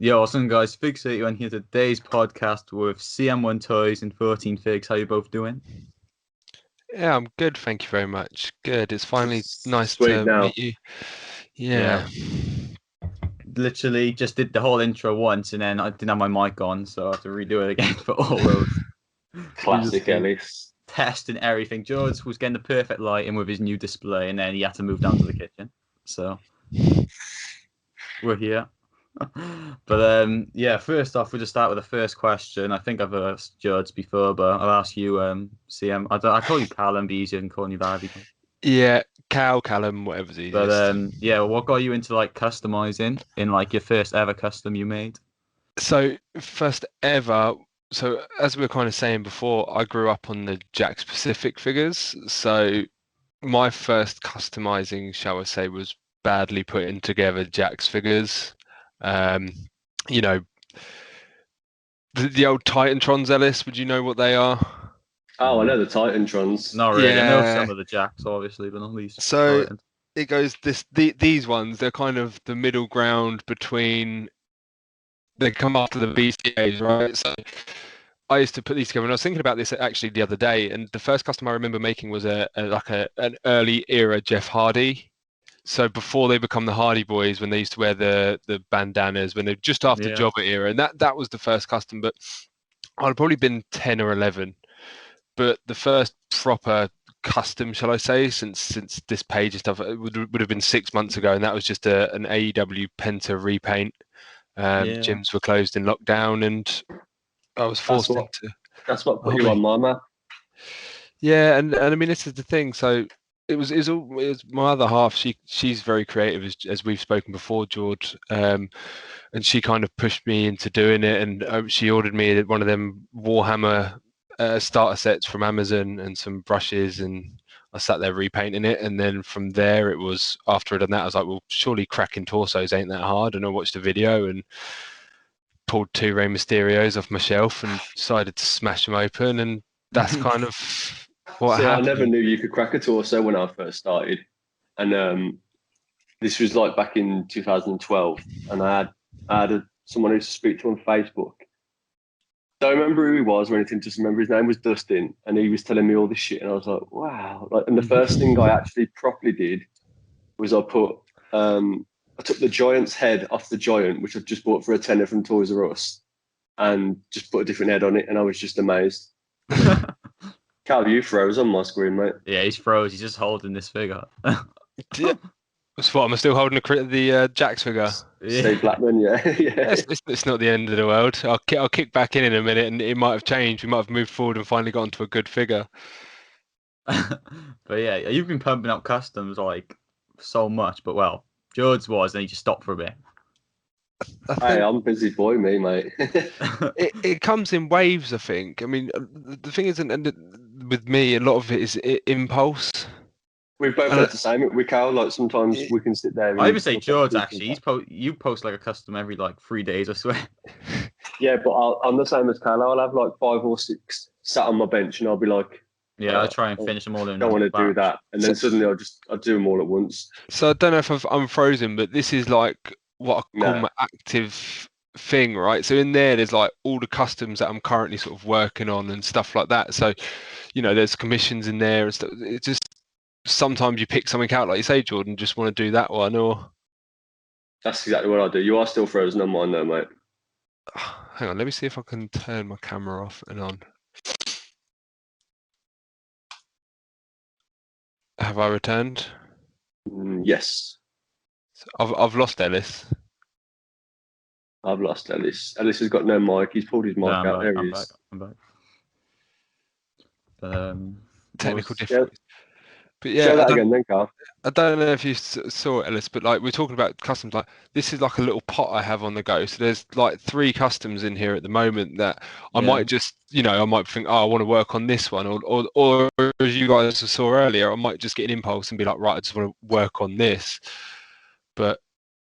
Yo, what's up, guys? Figz here, and here today's podcast with cmwtoys and 14 Figs. How you both doing? Yeah, I'm good, thank you very much. Good. It's finally nice Sweet to now. meet you. Yeah, Yeah. literally just did the whole intro once, and then I didn't have my mic on, so I have to redo it again for all those. We just Classic keep Ellis. testing everything. George was getting the perfect lighting with his new display, and then he had to move down to the kitchen. So we're here. Yeah, first off, we'll just start with the first question. I think I've asked George before, but I'll ask you, CM. I call you Callum, be easier than calling you that. Yeah, Callum, whatever's But easiest. yeah, what got you into like customizing in like your first ever custom you made? So first ever, so as we were kind of saying before, I grew up on the Jack specific figures. So my first customizing, shall I say, was badly putting together Jack's figures. Um, you know, the old Titantrons, Ellis, would you know what they are? Oh, I No, know the Titantrons. not really. I know Yeah. some of the jacks, obviously, but not these So Titans. it goes these ones, they're kind of the middle ground between, they come after the BCAs, right? So I used to put these together, and I was thinking about this actually the other day, and the first custom I remember making was an early era Jeff Hardy. So before they become the Hardy Boys, when they used to wear the bandanas, when they're just after Yeah, Jobber era, and that was the first custom. But I'd probably been 10 or 11. But the first proper custom, shall I say, since this page and stuff, it would have been 6 months ago, and that was just an AEW Penta repaint. yeah. Gyms were closed in lockdown, and I was That's forced what into that's what a put you on hobby. my map. Yeah, and I mean, this is the thing. So it was my other half. She's very creative, as we've spoken before, George. And she kind of pushed me into doing it, and she ordered me one of them Warhammer starter sets from Amazon and some brushes, and I sat there repainting it. And then from there, it was after I'd done that, I was like, well, surely cracking torsos ain't that hard. And I watched a video and pulled two Rey Mysterios off my shelf and decided to smash them open, and that's kind of what See, I never happened. knew you could crack a torso when I first started, and this was like back in 2012, and I had someone who used to speak to on Facebook. Don't remember who he was or anything. Just remember his name was Dustin, and he was telling me all this shit, and I was like, wow. Like, and the first thing I actually properly did was I took the giant's head off the giant, which I've just bought for a tenner from Toys R Us, and just put a different head on it, and I was just amazed. Cal, you froze on my screen, mate. Yeah, he's froze. He's just holding this figure. Yeah, that's what I'm still holding the Jax figure. Steve Yeah. Blackman, yeah, Yeah, yeah. it's not the end of the world. I'll kick back in a minute, and it might have changed. We might have moved forward and finally got into a good figure. But yeah, you've been pumping out customs like so much, but well, George was, and he just stopped for a bit. I Hey, think I'm busy boy, me, mate. it comes in waves. I think. I mean, the thing is, with me, a lot of it is impulse. We've both And had the same. We Cal, like sometimes it, we can sit there I and even say look at George people. actually. You post like a custom every like 3 days, I swear. Yeah, but I'm the same as Cal. I'll have like five or six sat on my bench, and I'll be like, Yeah, I try and finish them all in don't one want to do batch. that, and so, then suddenly I'll do them all at once. so I don't know if I'm frozen, but this is like what I call Nah, my active thing, right? So in there's like all the customs that I'm currently sort of working on and stuff like that. So there's commissions in there and stuff. It's just sometimes you pick something out, like you say, Jordan, just want to do that one, or that's exactly what I do. You are still frozen on mine, though, mate. hang on, let me see if I can turn my camera off and on. Have I returned? Yes, I've lost Ellis. I've lost Ellis. Ellis has got no mic. He's pulled his No, mic I'm out. back. There he I'm back. is. I'm back. What Technical was? Yeah, difficulties. But show yeah, that again, then, Carl. I don't know if you saw it, Ellis, but like we're talking about customs, like this is like a little pot I have on the go. So there's like 3 customs in here at the moment that I Yeah. might just, I might think, oh, I want to work on this one, or as you guys saw earlier, I might just get an impulse and be like, right, I just want to work on this. But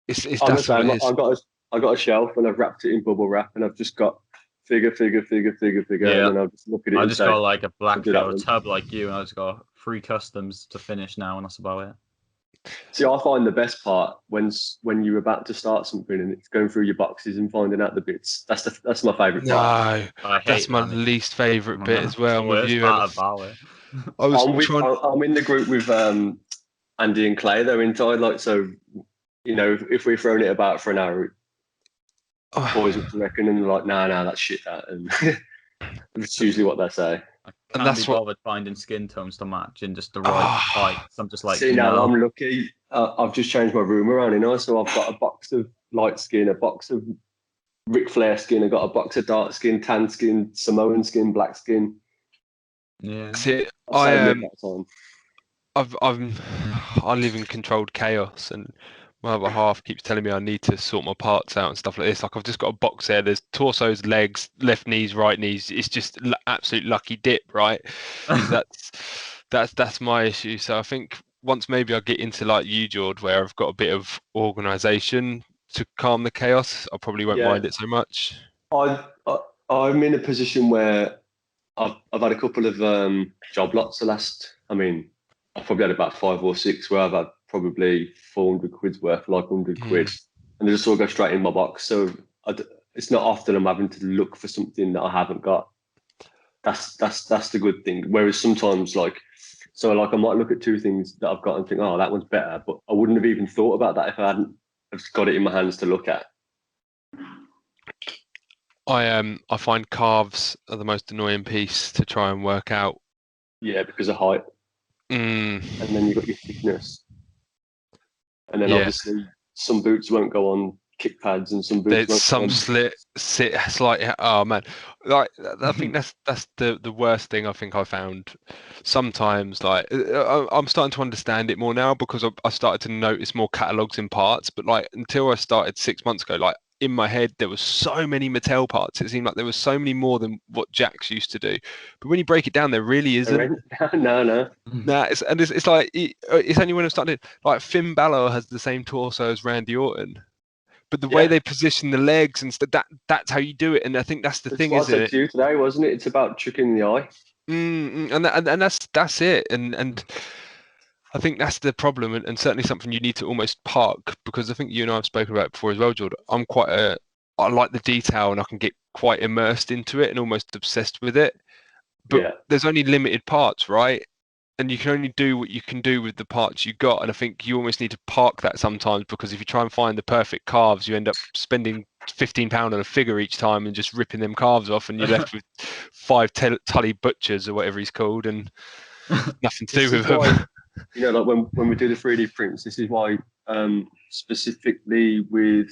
it's I'm the that's all it same. is. I got a shelf and I've wrapped it in bubble wrap, and I've just got figure, and Yeah. then I'll just look at it I and just say, got like a I'll black do figure that or a one. tub like you, and I just got 3 customs to finish now, and that's about it. See, I find the best part when you're about to start something and it's going through your boxes and finding out the bits. That's my favourite part. No, I hate that's my that. least favourite bit as It's well. the I'm with worst you. part And about it. I was trying. I'm in the group with Andy and Clay though inside. Like, so you know, if we're throwing it about for an hour, boys, what do you reckon? And they're like, nah, that's shit. That, and it's usually what they say. I And can't be that's what. bothered finding skin tones to match in just the right height. I'm just like, See, now no. I'm lucky. I've just changed my room around, you know. So I've got a box of light skin, a box of Ric Flair skin. I got a box of dark skin, tan skin, Samoan skin, black skin. Yeah. See, I'll save me that time. I live in controlled chaos, and my other half keeps telling me I need to sort my parts out and stuff like this. Like I've just got a box there. There's torsos, legs, left knees, right knees. It's just absolute lucky dip, right? So that's my issue. So I think once maybe I get into like you, George, where I've got a bit of organisation to calm the chaos, I probably won't Yeah, mind it so much. I'm in a position where I've had a couple of job lots the last. I mean, I've probably had about 5 or 6 where I've had probably 400 quid's worth, like 100 quid, and they just all go straight in my box. So it's not often I'm having to look for something that I haven't got. That's the good thing. Whereas sometimes, like, so like I might look at 2 things that I've got and think, oh, that one's better, but I wouldn't have even thought about that if I hadn't just got it in my hands to look at. I find calves are the most annoying piece to try and work out. Yeah, because of height. And then you've got your thickness. And then obviously some boots won't go on kick pads and some boots won't some sit slightly. Oh man, like I think that's the worst thing I think I found. Sometimes like I'm starting to understand it more now because I started to notice more catalogs in parts. But like until I started 6 months ago, like in my head there was so many Mattel parts. It seemed like there was so many more than what Jax used to do. But when you break it down, there really isn't. No. Nah, it's like it's only when I started like Finn Balor has the same torso as Randy Orton, but the way they position the legs and that's how you do it. And I think that's the thing, What I isn't said it? to you today, wasn't it? It's about tricking the eye. And that's it. And I think that's the problem, and certainly something you need to almost park, because I think you and I have spoken about it before as well, Jordan. I like the detail and I can get quite immersed into it and almost obsessed with it. But there's only limited parts, right? And you can only do what you can do with the parts you got. And I think you almost need to park that sometimes, because if you try and find the perfect calves, you end up spending £15 on a figure each time and just ripping them calves off, and you're left with 5 Tully Butchers or whatever he's called, and nothing to do with them. Why, you know, like when we do the 3D prints, this is why specifically with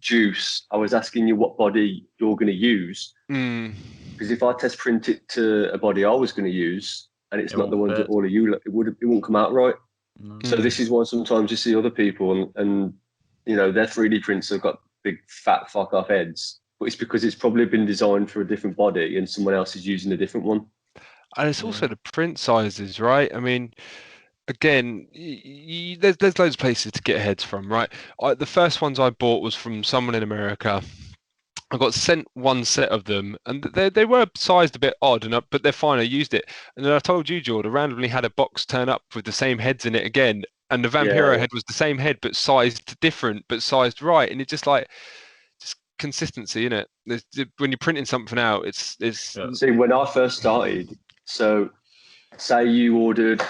Juice, I was asking you what body you're going to use. Because if I test print it to a body I was going to use, and it's not the ones that all of you, it won't come out right. So this is why sometimes you see other people and you know, their 3D prints have got big fat fuck off heads, but it's because it's probably been designed for a different body and someone else is using a different one. And it's also the print sizes, right? I mean, again, there's loads of places to get heads from, right? The first ones I bought was from someone in America. I got sent one set of them, and they were sized a bit odd, but they're fine. I used it, and then I told you, Jordan, randomly had a box turn up with the same heads in it again, and the Vampiro head was the same head but sized different, but sized right, and it's just consistency, isn't it? When you're printing something out, it's. See, when I first started, so say you ordered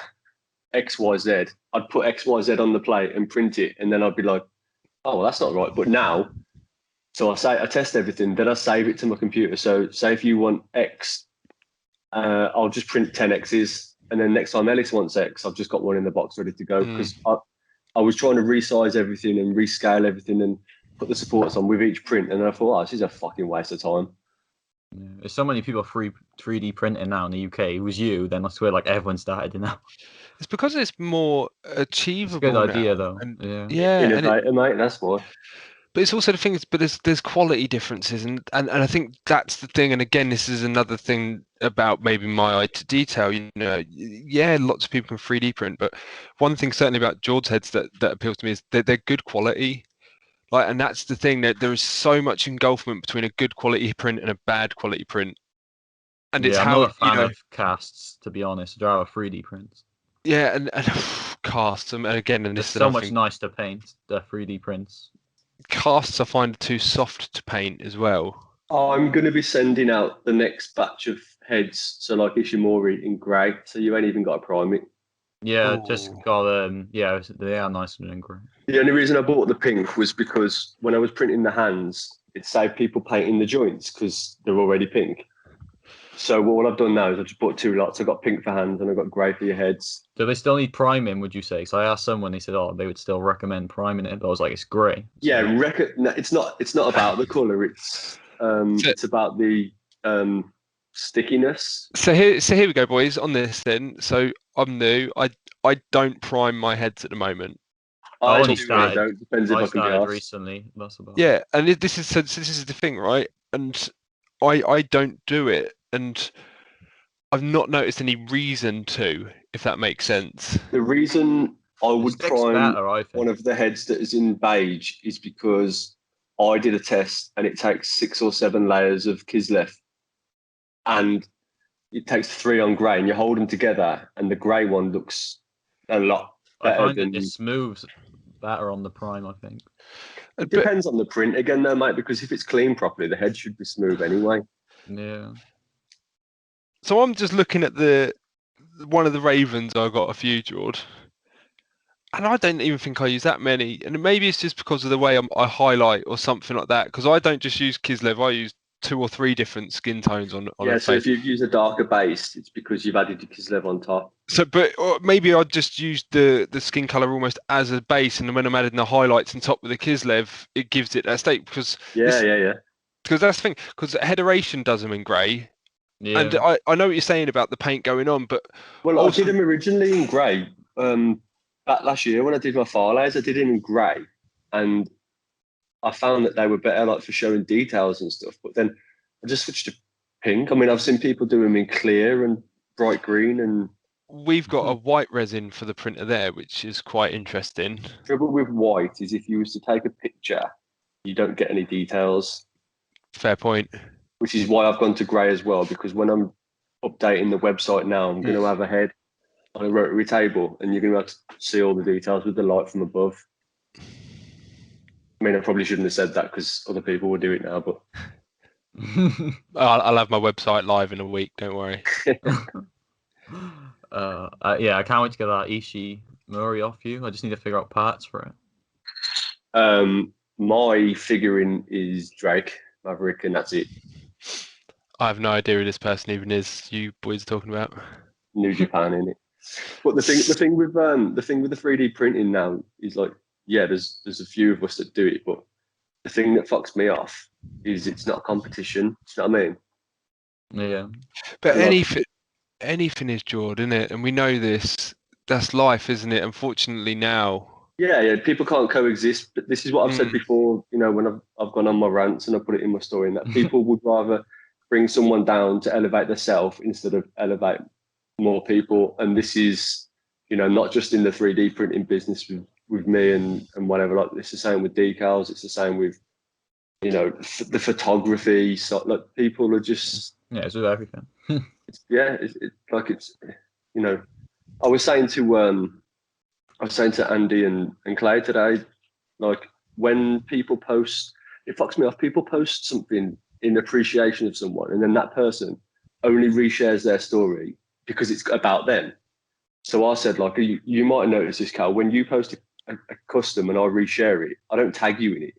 XYZ, I'd put XYZ on the plate and print it, and then I'd be like, oh, well, that's not right. But now, so I test everything, then I save it to my computer. So say if you want X, I'll just print 10 X's, and then next time Ellis wants X, I've just got one in the box ready to go, because I was trying to resize everything and rescale everything and put the supports on with each print, and I thought, oh, this is a fucking waste of time. Yeah. There's so many people 3D printing now in the UK. It was you, then I swear like everyone started now. It's because it's more achievable. It's a good idea now. though. And, Innovator, mate, that's why. But it's also the thing is, but there's quality differences, and I think that's the thing. And again, this is another thing about maybe my eye to detail. You know, yeah, lots of people can 3D print, but one thing certainly about George's heads that appeals to me is that they're good quality. Like, and that's the thing, that there is so much engulfment between a good quality print and a bad quality print. And it's I'm how not a fan of casts, to be honest. I'd rather 3D prints. Yeah, and casts, and again, and There's this is so another much thing, nice to paint. The 3D prints. casts I find are too soft to paint as well. I'm going to be sending out the next batch of heads. So like Ishimori in grey. So you ain't even got to prime it. Yeah, just Ooh. got yeah, they are nice and grey. The only reason I bought the pink was because when I was printing the hands, it saved people painting the joints because they're already pink. So what I've done now is I've just bought 2 lots. I've got pink for hands and I've got grey for your heads. Do they still need priming, would you say? So I asked someone, they said, oh, they would still recommend priming it, but I was like, it's grey. Yeah, So, no, it's not about the colour. It's about the stickiness. So here we go, boys. On this, then. So I'm new. I don't prime my heads at the moment. I I only do and I don't. Depends if I can be started asked. recently. That's about Yeah, and this is the thing, right? And I don't do it, and I've not noticed any reason to, if that makes sense. The reason I It would sticks prime better, I think. one of the heads that is in beige is because I did a test and it takes 6 or 7 layers of Kislev and it takes 3 on grey and you hold them together and the grey one looks a lot I better find than... it smooths better on the prime, I think. It depends on the print again though, mate, because if it's clean properly, the head should be smooth anyway. Yeah. So I'm just looking at one of the Ravens I got a few, George. And I don't even think I use that many. And maybe it's just because of the way I highlight or something like that. Because I don't just use Kislev, I use 2 or 3 different skin tones on Yeah, a so face. if you use a darker base, it's because you've added your Kislev on top. So, or maybe I'd just use the skin color almost as a base, and then when I'm adding the highlights on top with the Kislev, it gives it that state. Because Yeah. Because that's the thing. Because Headeration does them in grey. Yeah. And I know what you're saying about the paint going on, but Well, also... I did them originally in grey. Back last year when I did my file layers, I did it in grey, and I found that they were better like for showing details and stuff. But then I just switched to pink. I mean, I've seen people do them in clear and bright green. And we've got a white resin for the printer there, which is quite interesting. the trouble with white is if you was to take a picture, you don't get any details. Fair point. Which is why I've gone to grey as well, because when I'm updating the website now, I'm going to have a head on a rotary table and you're going to have to see all the details with the light from above. I mean, I probably shouldn't have said that because other people will do it now, but... I'll have my website live in a week, don't worry. Yeah, I can't wait to get that Ishimori off you. I just need to figure out parts for it. My figurine is Drake Maverick, and that's it. I have no idea who this person even is. You boys are talking about New Japan in it. But the thing with the 3D printing now is like, yeah, there's a few of us that do it, but the thing that fucks me off is it's not a competition. You know what I mean? Yeah. But anything is Jordan, isn't it? And we know this. That's life, isn't it? Unfortunately now. Yeah. People can't coexist. But this is what I've said before. You know, when I've gone on my rants and I put it in my story, and that people would rather bring someone down to elevate themselves instead of elevate more people. And this is, you know, not just in the 3D printing business with me and whatever. Like, it's the same with decals. It's the same with, you know, the photography. So like, people are just... Yeah, it's with everything. it's you know, I was saying to Andy and Clay today, like, when people post, it fucks me off. People post something in appreciation of someone, and then that person only reshares their story because it's about them. So I said, like, you might notice this, Cal, when you post a custom and I reshare it, I don't tag you in it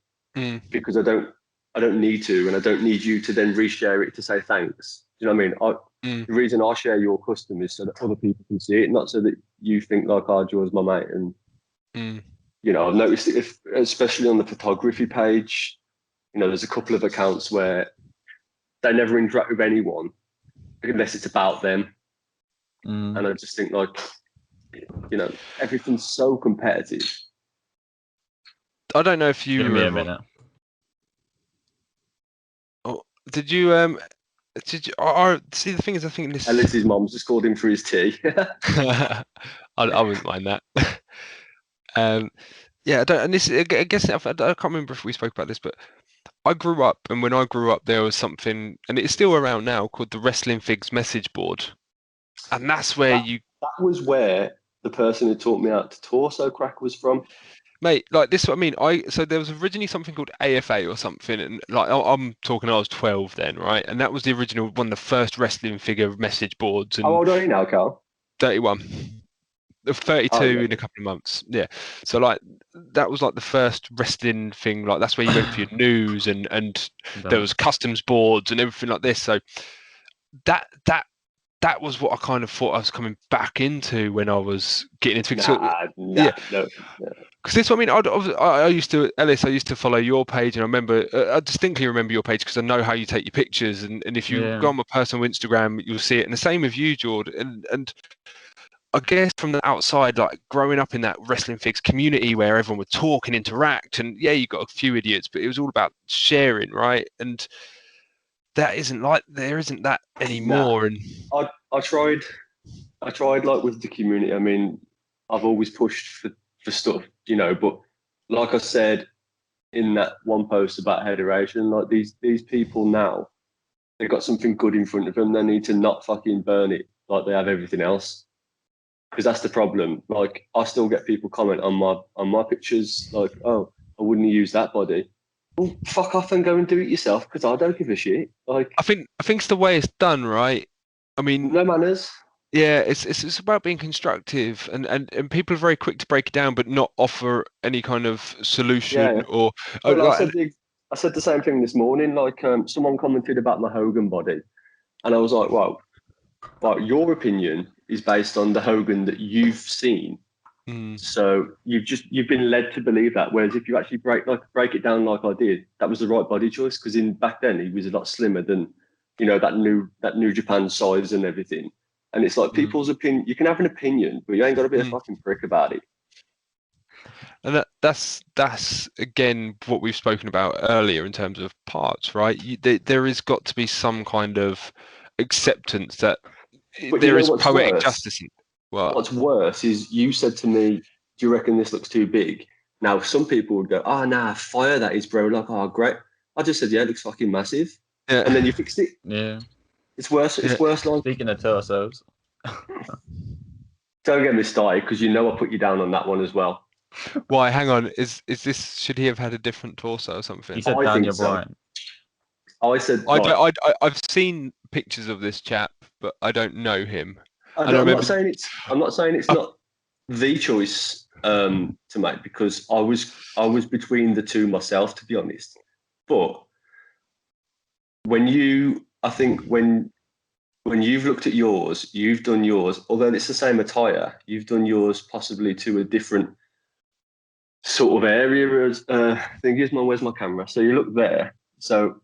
because I don't need to, and I don't need you to then reshare it to say thanks. Do you know what I mean? The reason I share your custom is so that other people can see it, not so that you think like, oh, Joe's my mate. And you know, I've noticed it, especially on the photography page, you know, there's a couple of accounts where they never interact with anyone unless it's about them. And I just think, like, you know, everything's so competitive. I don't know if you Give me a minute. Oh, did you see, the thing is, I think this... Ellis's mom's just called him for his tea. I wouldn't mind that. Yeah, I don't, and this, I guess, I can't remember if we spoke about this, but I grew up, and when I grew up, there was something, and it's still around now, called the Wrestling Figz message board, and that's where that was where the person who taught me how to torso crack was from. Mate, like this is what I mean. So there was originally something called AFA or something, and like I'm talking, I was 12 then, right? And that was the original one of the first wrestling figure message boards. And How old are you now, Carl? 31. 32 Oh, yeah. in a couple of months. Yeah. So like that was like the first wrestling thing. Like that's where you went for your news, and there was customs boards and everything like this. So that was what I kind of thought I was coming back into when I was getting into it. No. Because this, I mean, I used to, Ellis, I used to follow your page, and I remember, I distinctly remember your page because I know how you take your pictures, and if you go on my personal Instagram, you'll see it, and the same with you, George, and I guess from the outside, like growing up in that wrestling figs community where everyone would talk and interact, and yeah, you got a few idiots, but it was all about sharing, right? And there isn't that anymore. And I tried like with the community. I mean, I've always pushed for stuff, you know, but like I said in that one post about hederation, like these people now, they've got something good in front of them. They need to not fucking burn it like they have everything else. Because that's the problem. Like I still get people comment on my pictures, like, oh, I wouldn't use that body. Well, fuck off and go and do it yourself, because I don't give a shit. Like I think it's the way it's done, right? I mean, no manners. Yeah, it's about being constructive, and people are very quick to break it down, but not offer any kind of solution or. Well, I said the same thing this morning. Like someone commented about my Hogan body, and I was like, well, your opinion is based on the Hogan that you've seen. So you've been led to believe that. Whereas if you actually break it down like I did, that was the right body choice, because back then he was a lot slimmer than, you know, that new Japan size and everything. And it's like people's opinion. You can have an opinion, but you ain't got to be a fucking prick about it. And that's again what we've spoken about earlier in terms of parts, right? There has got to be some kind of acceptance that there is poetic justice. What's worse is you said to me, do you reckon this looks too big? Now, some people would go, oh, nah, fire that is, bro. Like, oh, great. I just said, yeah, it looks fucking massive. Yeah. And then you fixed it. Yeah. It's worse. It's worse. Like, speaking of torsos. Don't get me started, because you know I put you down on that one as well. Why? Hang on. Is this? Should he have had a different torso or something? He said Daniel Bryan. I said. I've seen pictures of this chap, but I don't know him. I'm not saying it's not the choice to make, because I was between the two myself, to be honest. But when you've looked at yours, you've done yours, although it's the same attire, you've done yours possibly to a different sort of area. As where's my camera? So you look there. So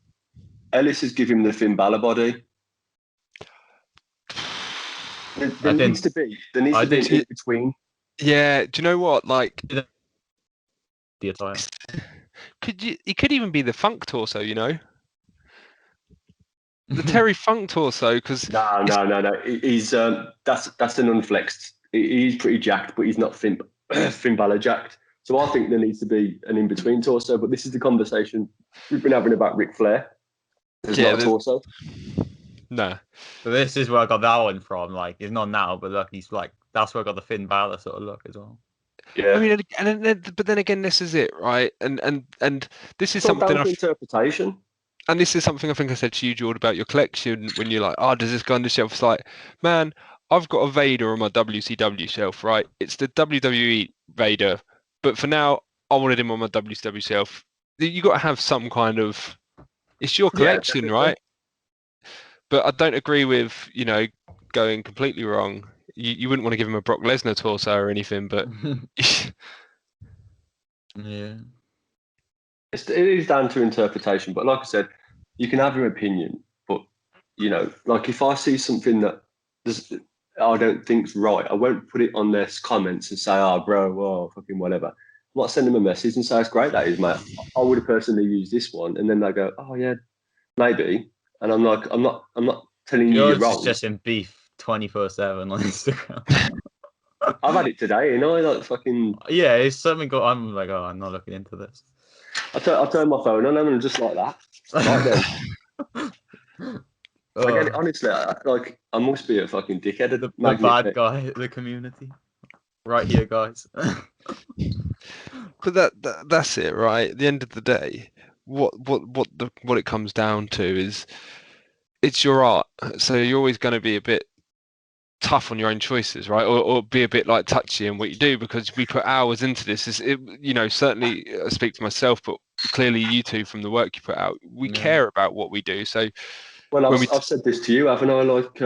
Ellis is giving the Finn Balor body. There needs to be an in between. Yeah, do you know what? Like the attire. He could even be the Funk torso, you know? The Terry Funk torso, because no. He's that's an unflexed. He's pretty jacked, but he's not Finn Balor jacked. So I think there needs to be an in between torso. But this is the conversation we've been having about Ric Flair. There's not a torso. No. So this is where I got that one from. Like, he's not now, but look, he's like, that's where I got the Finn Balor sort of look as well. Yeah. I mean, but then again, this is it, right? And this is something interpretation. And this is something I think I said to you, George, about your collection when you're like, oh, does this go on the shelf? It's like, man, I've got a Vader on my WCW shelf, right? It's the WWE Vader, but for now, I wanted him on my WCW shelf. You got to have some kind of. It's your collection, right? But I don't agree with, you know, going completely wrong. You wouldn't want to give him a Brock Lesnar torso or anything, but yeah, it is down to interpretation. But like I said, you can have your opinion, but you know, like if I see something that I don't think's right, I won't put it on their comments and say, "Oh, bro, fucking whatever." I might send them a message and say, "It's great, that is, mate. I would have personally used this one," and then they go, "Oh yeah, maybe." And I'm like, I'm not telling you you're wrong. It's just in beef 24/7 on Instagram. I've had it today, you know, like fucking. Yeah, it's something. I'm like, oh, I'm not looking into this. I turn my phone on and I'm just like that. Right then. Honestly, I must be a fucking dickhead. The bad guy, the community. right here, guys. But that's it, right? At the end of the day, what it comes down to is it's your art. So you're always going to be a bit tough on your own choices, right? Or be a bit like touchy in what you do, because we put hours into this. Certainly I speak for myself, but clearly you two, from the work you put out, we care about what we do. So well, when I've said this to you, haven't I? Like,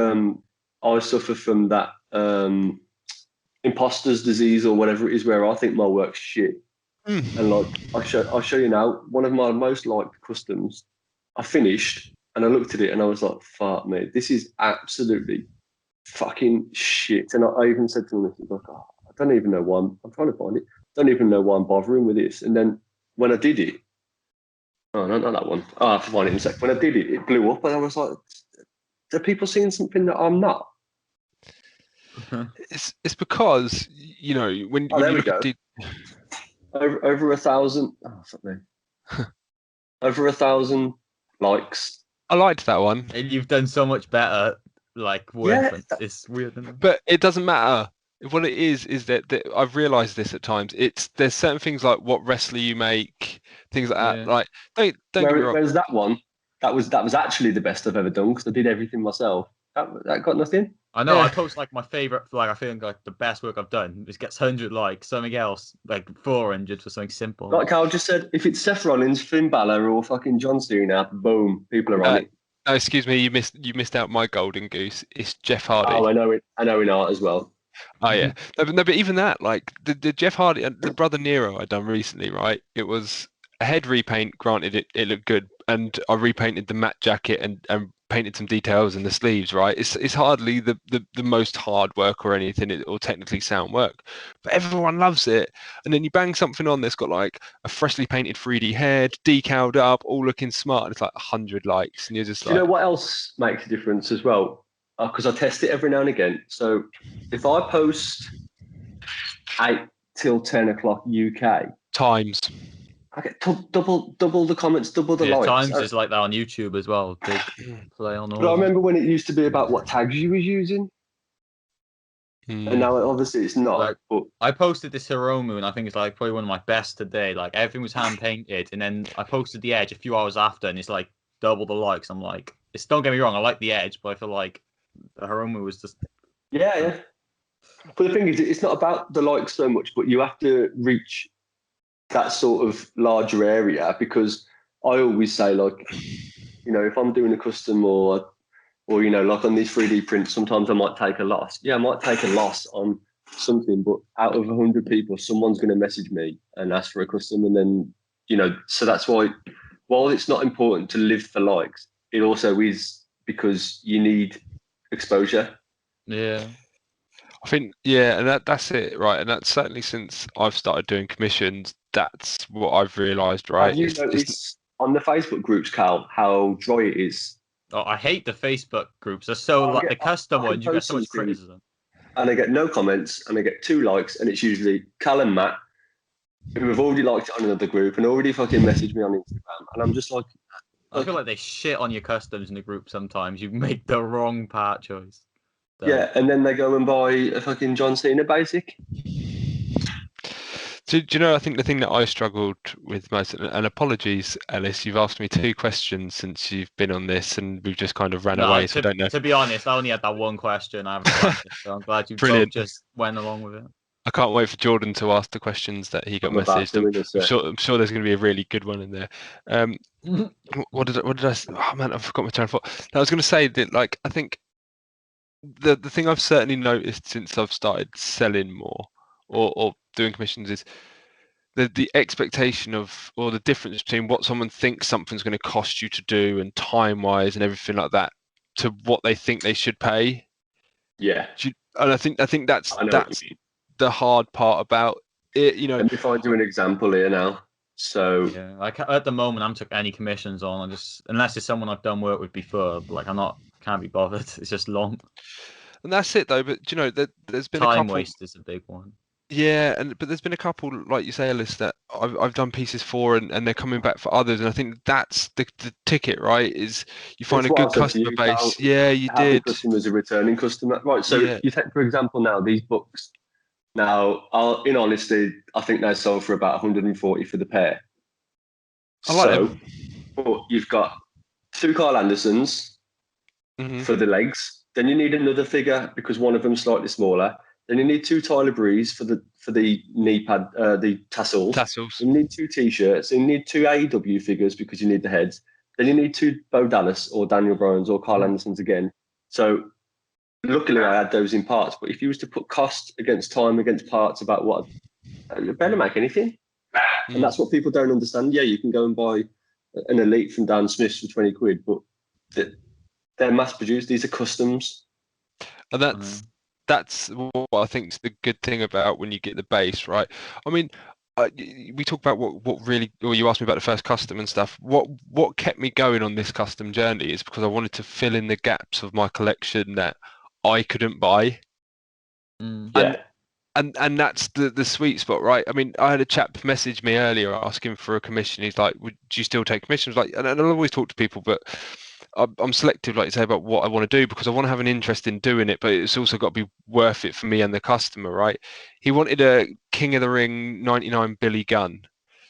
I suffer from that imposter's disease or whatever it is, where I think my work's shit. And like, I'll show you now. One of my most liked customs, I finished and I looked at it and I was like, "Fuck me, this is absolutely fucking shit." And I even said to him, like, oh, "I don't even know why I'm trying to find it. Don't even know why I'm bothering with this." And then when I did it, oh no, not that one. Oh, I have to find it in a sec. When I did it, it blew up, and I was like, "Are people seeing something that I'm not?" It's because when there you we look go. at Over 1,000. Oh, fuck me. Over 1,000 likes. I liked that one. And you've done so much better, like work. Yeah, it's weird, isn't it? But it doesn't matter. What it is that I've realised this at times. There's certain things like what wrestler you make, things like that. Like don't get me wrong. Whereas that one, that was actually the best I've ever done, because I did everything myself. That got nothing. I know. I post like my favorite, like I think like the best work I've done. This gets 100 likes. Something else like 400 for something simple. Like Carl just said, if it's Seth Rollins, Finn Balor, or fucking John Cena, boom, people are on it. No, excuse me, you missed out my golden goose. It's Jeff Hardy. Oh, I know in art as well. Oh yeah, no, but even that, like the Jeff Hardy and the Brother Nero I done recently, right? It was a head repaint. Granted, it looked good, and I repainted the matte jacket and painted some details in the sleeves, right? It's hardly the most hard work or anything, or technically sound work, but everyone loves it. And then you bang something on that's got like a freshly painted 3D head, decaled up, all looking smart, and it's like 100 likes, and you're just like, you know what else makes a difference as well? Because I test it every now and again. So if I post 8 till 10 o'clock UK times, I get double the comments, double the likes. Times is like that on YouTube as well. Big play on all. But I remember when it used to be about what tags you was using, and now obviously it's not. Like, but I posted this Hiromu, and I think it's like probably one of my best today. Like everything was hand painted, and then I posted the edge a few hours after, and it's like double the likes. I'm like, don't get me wrong, I like the edge, but I feel like the Hiromu was just yeah. But the thing is, it's not about the likes so much, but you have to reach that sort of larger area, because I always say, like, if I'm doing a custom or like on these 3D prints, sometimes I might take a loss. Yeah, I might take a loss on something, but out of 100 people, someone's going to message me and ask for a custom, and then so that's why, while it's not important to live for likes, it also is, because you need exposure. Yeah. I think, and that's it, right? And that's certainly since I've started doing commissions, that's what I've realised, right? Have you noticed on the Facebook groups, Carl, how dry it is? Oh, I hate the Facebook groups. They're so like the custom ones. You get so much criticism. And I get no comments, and I get 2 likes, and it's usually Cal and Matt, who have already liked it on another group and already fucking messaged me on Instagram. And I'm just like, I feel like they shit on your customs in the group sometimes. You make the wrong part choice. Yeah, and then they go and buy a fucking John Cena basic. Do you know, I think the thing that I struggled with most, and apologies, Ellis, you've asked me 2 questions since you've been on this, and we've just kind of ran away, so I don't know. To be honest, I only had that one question. I haven't practiced, so I'm glad you both just went along with it. I can't wait for Jordan to ask the questions that he got messaged. I'm sure there's going to be a really good one in there. What did I say? Oh man, I forgot my train of thought. I was going to say that, like, I think the thing I've certainly noticed since I've started selling more or doing commissions is the expectation of, or the difference between what someone thinks something's going to cost you to do and time wise and everything like that, to what they think they should pay. Yeah. And I think that's the hard part about it. Let me find you an example here now. So yeah, like at the moment, I'm took any commissions on. Unless it's someone I've done work with before, like can't be bothered. It's just long. And that's it though. But there's been time waste is a big one. Yeah, but there's been a couple, like you say, Alice, that I've done pieces for, and they're coming back for others, and I think that's the ticket, right? Is you find a good customer base. Yeah, you did. Customers a returning customer, right? So you take, for example, now these books. Now, in honesty, I think they sold for about 140 for the pair. I like So, them. but you've got two Carl Andersons for the legs. Then you need another figure because one of them's slightly smaller. Then you need two Tyler Breeze for the knee pad, the tassels. Tassels. You need two T-shirts. You need two AEW figures because you need the heads. Then you need two Bo Dallas or Daniel Bryan's or Carl Andersons again. So luckily I had those in parts. But if you was to put cost against time against parts about what, you better make anything. And that's what people don't understand. Yeah, you can go and buy an Elite from Dan Smith's for 20 quid, but they're mass produced. These are customs. And that's what I think is the good thing about when you get the base, right? I mean, we talk about what really, or you asked me about the first custom and stuff. What kept me going on this custom journey is because I wanted to fill in the gaps of my collection that I couldn't buy. Yeah. And that's the sweet spot, right? I mean, I had a chap message me earlier asking for a commission. He's like, "Would you still take commissions?" Like, and I always talk to people, but I'm selective, like you say, about what I want to do because I want to have an interest in doing it, but it's also got to be worth it for me and the customer, right? He wanted a King of the Ring '99 Billy Gunn.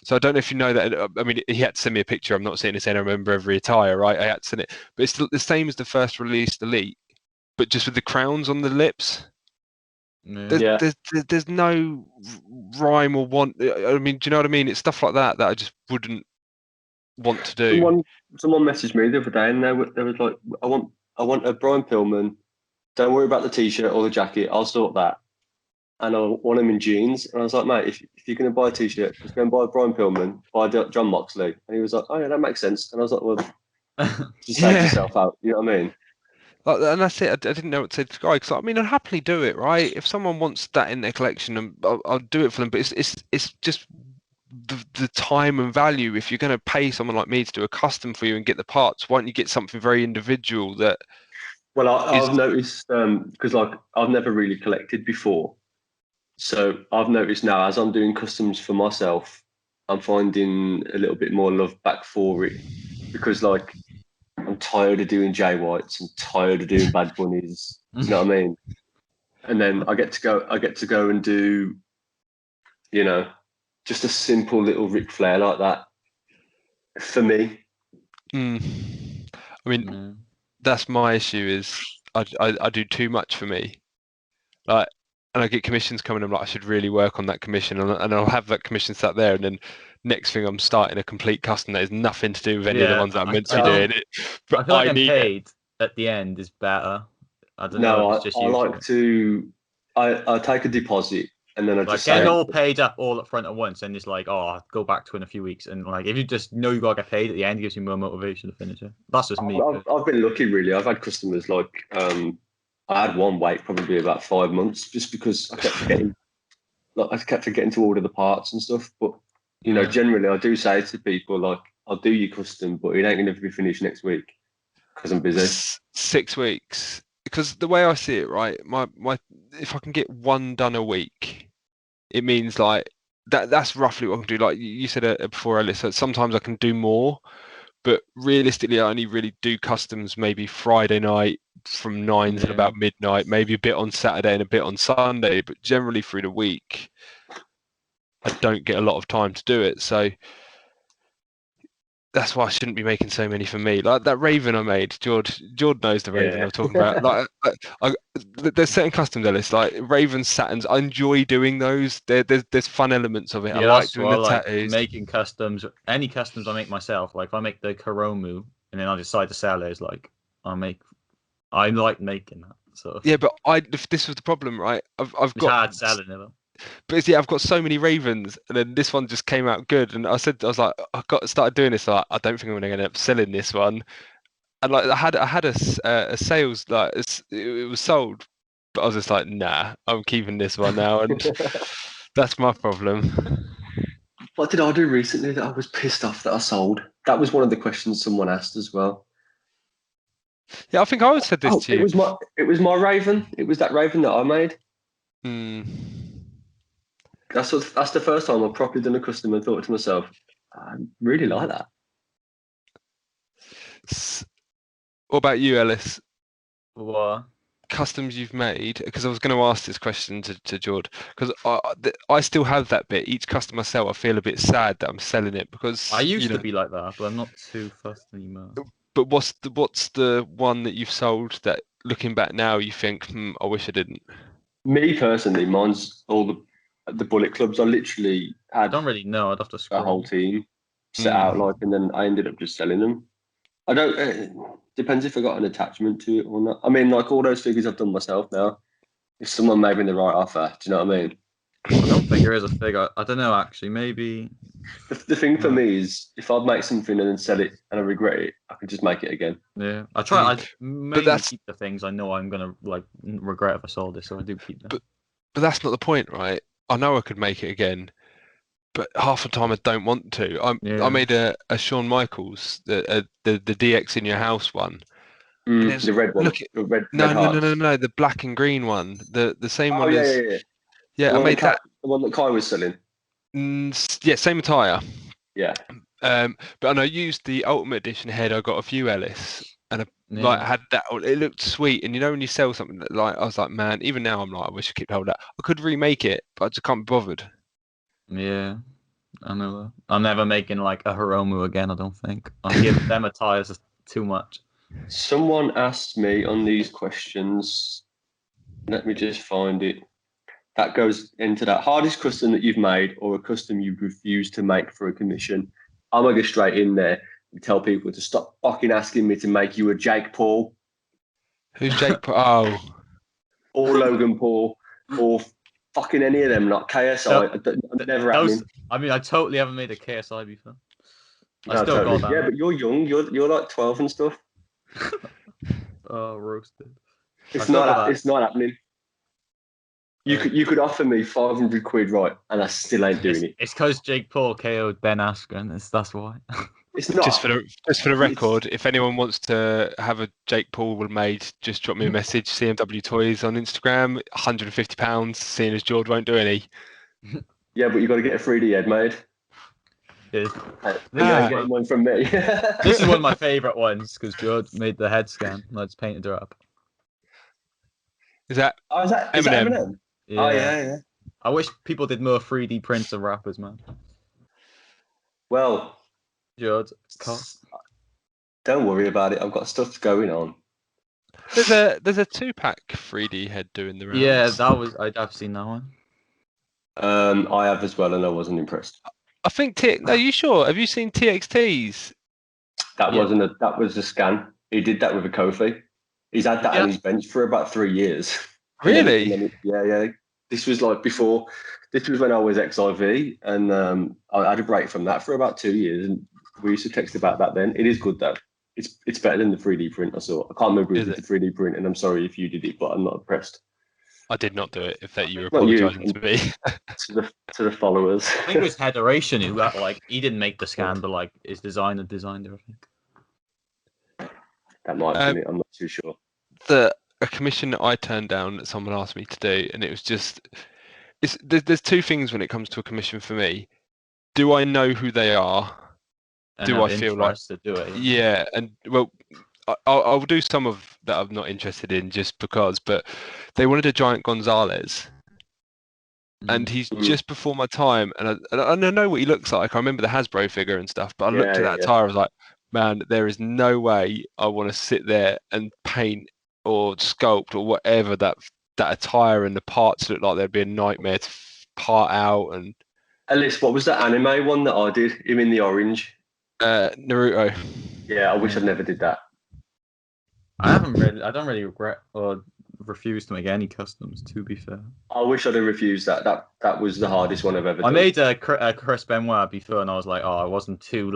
So I don't know if you know that. I mean, he had to send me a picture. I'm not sitting there saying I remember every attire, right? I had to send it, but it's the same as the first released Elite, but just with the crowns on the lips. There's no rhyme or want. I mean, do you know what I mean? It's stuff like that I just wouldn't want to do. Someone messaged me the other day, and they was like, "I want a Brian Pillman. Don't worry about the T-shirt or the jacket. I'll sort that. And I want him in jeans." And I was like, "Mate, if you're going to buy a T-shirt, just go and buy a Brian Pillman, buy John Moxley." And he was like, "Oh yeah, that makes sense." And I was like, "Well, just save yourself out." You know what I mean? And that's it. I didn't know what to describe because I mean, I'd happily do it, right? If someone wants that in their collection, and I'll do it for them. But it's just the time and value. If you're going to pay someone like me to do a custom for you and get the parts, why don't you get something very individual that? Well, I've noticed because like I've never really collected before, so I've noticed now as I'm doing customs for myself, I'm finding a little bit more love back for it because like I'm tired of doing Jay Whites. I'm tired of doing Bad Bunnies. You know what I mean? And then I get to go and do, just a simple little Ric Flair like that for me. I mean, that's my issue is I do too much for me. Like, and I get commissions coming. I'm like, I should really work on that commission, and I'll have that commission sat there, and then next thing I'm starting a complete custom that has nothing to do with any of the ones that I'm meant to be doing. But I feel like getting paid at the end is better. I don't know. If it's just I like to. I take a deposit and then I just get it all paid up all up front at once, and it's like, oh, I'll go back to it in a few weeks. And like, if you just know you gotta get paid at the end, it gives you more motivation to finish it. That's just me. I've been lucky, really. I've had customers like I had one wait probably about 5 months just because I kept forgetting to order the parts and stuff. But generally I do say to people like, I'll do your custom, but it ain't gonna be finished next week because I'm busy. 6 weeks. Because the way I see it, right, my if I can get one done a week, it means like that's roughly what I can do. Like you said before, Ellis, so sometimes I can do more, but realistically, I only really do customs maybe Friday night from 9 till about midnight, maybe a bit on Saturday and a bit on Sunday, but generally through the week, I don't get a lot of time to do it. So that's why I shouldn't be making so many for me. Like that Raven I made, George knows the Raven I'm talking about. Like, there's certain customs, Ellis, like Raven Saturns. I enjoy doing those. There's fun elements of it. Yeah, I like doing the tattoos. Making customs. Any customs I make myself. Like if I make the Karomu and then I decide to sell it, it's like I like making that. So yeah, but this was the problem, right? I've got hard selling it. But yeah, I've got so many Ravens, and then this one just came out good. And I was like, I got started doing this. Like, I don't think I'm going to end up selling this one. And like, I had a sales like it was sold, but I was just like, nah, I'm keeping this one now, and that's my problem. What did I do recently that I was pissed off that I sold? That was one of the questions someone asked as well. Yeah, I think I said this to you. It was my Raven. It was that Raven that I made. That's the first time I've properly done a custom and thought to myself, I really like that. What about you, Ellis? What? customs you've made, because I was going to ask this question to George, because I still have that bit. Each custom I sell, I feel a bit sad that I'm selling it because I used to be like that, but I'm not too fussed anymore. But what's the one that you've sold that, looking back now, you think, I wish I didn't? Me personally, mine's all the Bullet Clubs. I literally I had don't really know. I'd have to a scroll. whole team set out like, and then I ended up just selling them. I don't. Depends if I got an attachment to it or not. I mean, like all those figures I've done myself now. If someone made me the right offer, do you know what I mean? I don't think there is a figure. I don't know actually. Maybe The thing for me is, if I make something and then sell it and I regret it, I can just make it again. yeah. I try. I mainly that's- keep the things I know I'm gonna like regret if I sold it, so I do keep them. But that's not the point, right? I know I could make it again, but half the time I don't want to. I made a Shawn Michaels, the DX in your house one. The red one. The red No, hearts. no, the black and green one. The same one yeah, as. yeah. Yeah, I made that. The one that Kai was selling. Yeah, same attire. Yeah. But I know I used the Ultimate Edition head. I got a few Ellis, and I had that. It looked sweet, and you know when you sell something that, like, I was like, man, even now I'm like, I wish I could hold that. I could remake it, but I just can't be bothered. Yeah, I know that. I'm never making like a Hiromu again. I don't think. I'm giving them attires too much. Someone asked me on these questions. Let me just find it. That goes into that hardest custom that you've made, or a custom you refuse to make for a commission. I'm gonna go straight in there and tell people to stop fucking asking me to make you a Jake Paul. Who's Jake Paul? Oh. Or Logan Paul, or fucking any of them, not KSI. Never happening. I mean, I totally haven't made a KSI before. I No, still totally. got that. Yeah, but you're young. You're like 12 and stuff. Oh, roasted. It's not happening. You could offer me 500 quid, right, and I still ain't doing it. It's because Jake Paul KO'd Ben Askren. That's why. It's not. Just for the record, if anyone wants to have a Jake Paul made, just drop me a message. cmwtoys on Instagram. £150. Seeing as George won't do any. Yeah, but you got to get a 3D head made. Yeah. You're getting one from me. This is one of my favourite ones because George made the head scan and I just painted her up. Is that Eminem? Yeah. Oh yeah. I wish people did more 3D prints of rappers, man. Well, George, don't worry about it. I've got stuff going on. There's a 2-pack 3D head doing the rounds. Yeah, I've seen that one. I have as well, and I wasn't impressed. I think are you sure? Have you seen TXT's? That was a scan. He did that with a Kofi. He's had that on his bench for about 3 years. Really? Yeah. This was like before. This was when I was XIV, and I had a break from that for about 2 years. And we used to text about that then. It is good though. It's better than the 3D print I saw. I can't remember who did the 3D print, and I'm sorry if you did it, but I'm not impressed. I did not do it. If that you're apologising to me. to the followers. I think it was Headeration who he didn't make the scan, but like his designer designed it. I think that might have been it. I'm not too sure. A commission that I turned down that someone asked me to do, and it was just there's two things when it comes to a commission for me. Do I know who they are? And do I feel like to do it? Yeah, and well, I'll do some of that I'm not interested in just because. But they wanted a Giant Gonzalez, and he's just before my time, and I know what he looks like. I remember the Hasbro figure and stuff, but I looked at that attire, I was like, man, there is no way I want to sit there and paint or sculpt or whatever that attire, and the parts look like they'd be a nightmare to part out. And Ellis, what was that anime one that I did? Him in the orange. Naruto. Yeah, I wish I never did that. I don't really regret or refuse to make any customs. To be fair, I wish I'd have refused that. That was the hardest one I've ever done. I made a Chris Benoit before, and I was like, oh, I wasn't too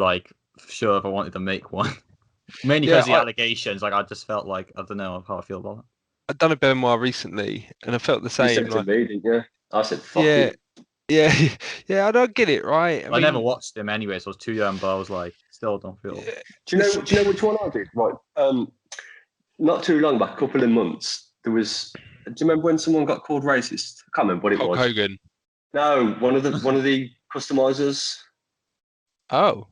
sure if I wanted to make one. Mainly because the allegations. I just felt like I don't know how I feel about it. I've done a Benoit recently, and I felt the same. You said to me, didn't you? I said, fuck it. Yeah, I don't get it, right? I never watched him anyway, so I was too young, but I was like, still don't feel. Yeah. Do you know which one I did? Right. Not too long back, a couple of months, there was. Do you remember when someone got called racist? I can't remember what it was. Hulk Hogan. No, one of the customizers. Oh.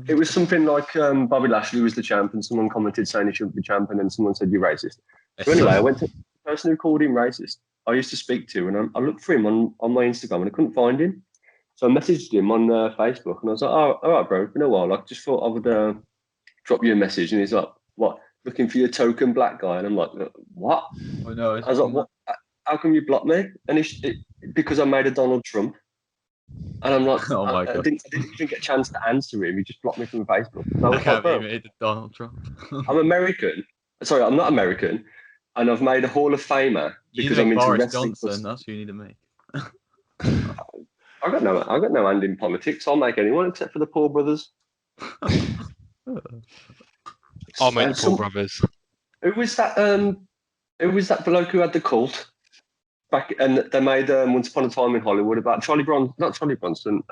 It was something like Bobby Lashley was the champ, and someone commented saying he shouldn't be champ, and then someone said you're racist. So anyway, I went to the person who called him racist. I used to speak to, and I looked for him on my Instagram, and I couldn't find him. So I messaged him on Facebook, and I was like, "Oh, all right, bro. It's been a while. I just thought I would drop you a message." And he's like, "What? Looking for your token black guy?" And I'm like, "What?" Oh no! I was like, "What? How come you blocked me?" And because I made a Donald Trump. And I'm like, Oh my I God. didn't even get a chance to answer him. He just blocked me from Facebook. And I I was can't like, be bro, made Donald Trump. I'm American. Sorry, I'm not American. And I've made a Hall of Famer You need because to I'm make into Boris wrestling. Johnson. That's who you need to make. I got no hand in politics. I'll make anyone except for the Paul brothers. I'll make the Paul brothers. Who was that? Who was that bloke who had the cult back? And they made Once Upon a Time in Hollywood about not Charlie Bronson.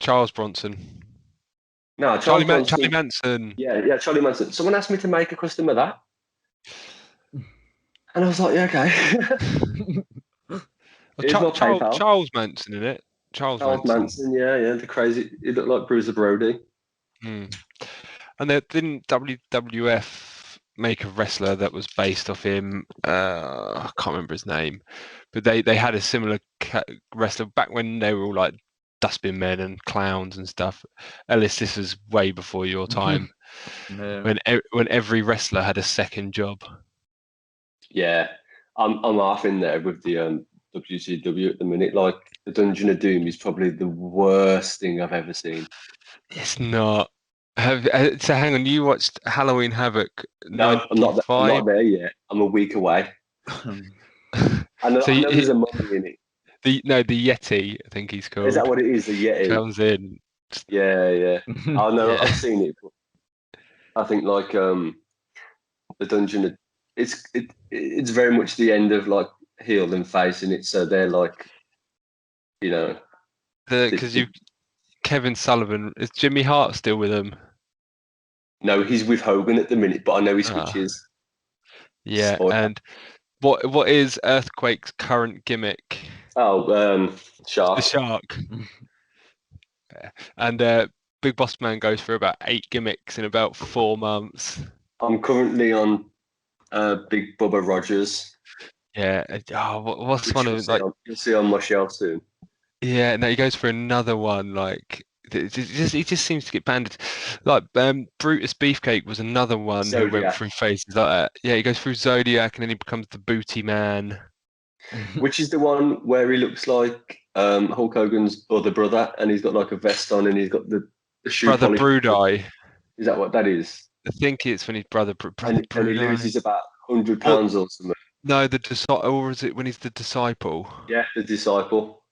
Charles Bronson. No, Charlie Manson. Yeah, Charlie Manson. Someone asked me to make a custom of that. And I was like, yeah, okay. Charles Manson, in it. Charles Manson, yeah. The crazy. He looked like Bruiser Brody. And then didn't WWF make a wrestler that was based off him? I can't remember his name, but they had a similar wrestler back when they were all like dustbin men and clowns and stuff. Ellis, this was way before your time. When every wrestler had a second job. Yeah, I'm half in there with the WCW at the minute. Like the Dungeon of Doom is probably the worst thing I've ever seen. It's not. So hang on, you watched Halloween Havoc? No, I'm not there yet. I'm a week away. I know there's a mummy in it. The Yeti, I think he's called. Is that what it is? The Yeti comes in. Yeah. Oh no, yeah. I've seen it. I think like the Dungeon. It's very much the end of like heel and face, and it's so they're like, you know, because Kevin Sullivan, is Jimmy Hart still with him? No, he's with Hogan at the minute, but I know he switches. Yeah, and what is Earthquake's current gimmick? Oh, Shark. The Shark. And Big Boss Man goes for about 8 gimmicks in about 4 months. I'm currently on Big Bubba Rogers. Yeah. What's one of like? You'll see on my shelf soon. Yeah, no, he goes for another one. Like he just seems to get banded. Like Brutus Beefcake was another one Zodiac. Who went through phases like that. Yeah, he goes through Zodiac and then he becomes the Booty Man. Which is the one where he looks like Hulk Hogan's other brother, and he's got like a vest on, and he's got the shoe. Brother Brudai. Is that what that is? I think it's when he's brother and he loses about 100 pounds or something. No, the disciple, or is it when he's the disciple? Yeah, the disciple.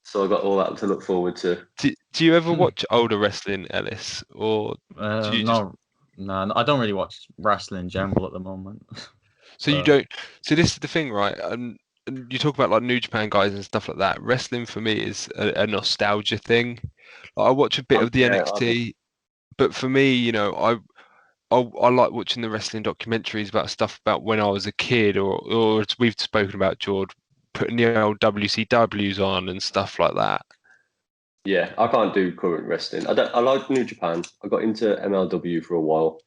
So I got all that to look forward to. Do you ever watch older wrestling, Ellis, or no, I don't really watch wrestling in general at the moment. So you don't. So this is the thing, right? And you talk about like New Japan guys and stuff like that. Wrestling for me is a nostalgia thing. Like, I watch a bit of the NXT, but for me, you know, I like watching the wrestling documentaries about stuff about when I was a kid, or as we've spoken about, George, putting the old WCWs on and stuff like that. Yeah, I can't do current wrestling. I like New Japan. I got into MLW for a while.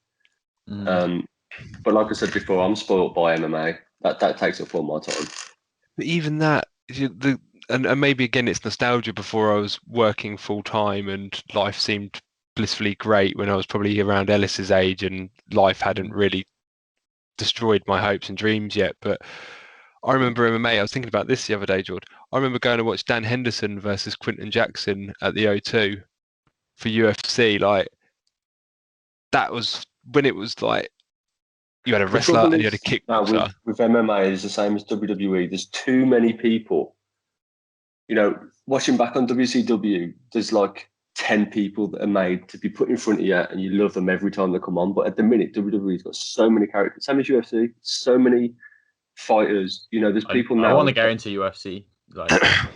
But like I said before, I'm spoiled by MMA. That takes up all my time. But even that, and maybe again it's nostalgia. Before I was working full time and life seemed blissfully great when I was probably around Ellis's age and life hadn't really destroyed my hopes and dreams yet. But I remember MMA. I was thinking about this the other day, George. I remember going to watch Dan Henderson versus Quinton Jackson at the O2 for UFC. Like that was when it was like you had a wrestler and you had a kickboxer. With MMA, it's the same as WWE. There's too many people. You know, watching back on WCW, there's like 10 people that are made to be put in front of you, and you love them every time they come on. But at the minute, WWE's got so many characters. Same as UFC, so many fighters. You know, there's people now. I want to get into UFC. Like,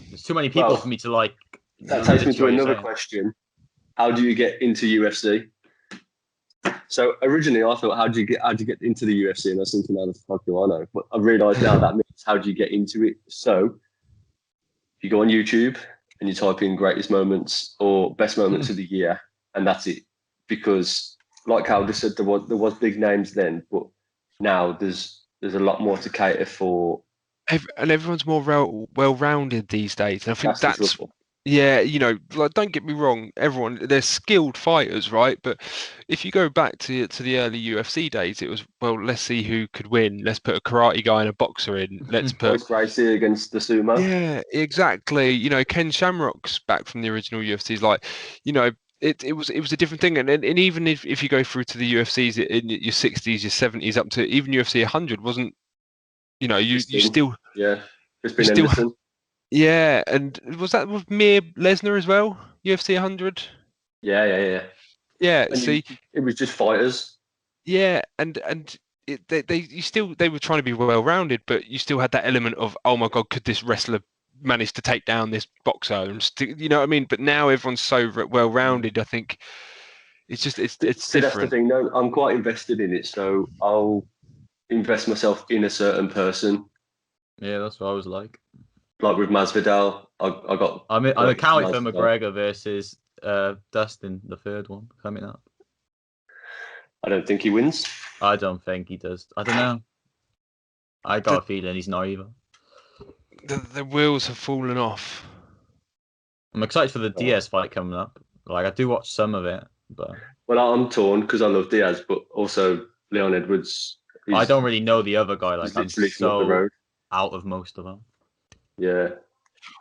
there's too many people for me to like. That takes me to another question. How do you get into UFC? So originally I thought, how do you get into the UFC? And I was thinking, how the fuck do I know? But I realised now that means how do you get into it? So you go on YouTube and you type in greatest moments or best moments of the year, and that's it. Because, like Calder said, there was big names then, but now there's a lot more to cater for. And everyone's more well-rounded these days, and I think That's for that's sure. yeah, like, don't get me wrong, everyone, they're skilled fighters, right? But if you go back to the early UFC days, it was, well, let's see who could win. Let's put a karate guy and a boxer in. Let's put Royce Gracie against the sumo. yeah, exactly. Ken Shamrock's back from the original UFCs. Like, it was a different thing. And even if you go through to the UFCs in your 60s, your 70s, up to even UFC 100, wasn't you still Yeah, you Crispin still Henderson. yeah. And was that with Mir Lesnar as well? UFC 100. Yeah. Yeah. And See, it was just fighters. yeah, and they were trying to be well rounded, but you still had that element of, oh my god, could this wrestler manage to take down this boxer? And you know what I mean? But now everyone's so well rounded. I think it's just it's See, that's the different. thing. No, I'm quite invested in it, so I'll invest myself in a certain person. Yeah, that's what I was like. Like with Masvidal, I got. I can't wait for Masvidal. McGregor versus Dustin, the third one coming up. I don't think he wins. I don't think he does. I don't know. I got a feeling he's not either. The wheels have fallen off. I'm excited for the Diaz fight coming up. Like, I do watch some of it, but Well, I'm torn because I love Diaz, but also Leon Edwards. I don't really know the other guy. Like, I'm literally from up the so road. out of most of them. Yeah.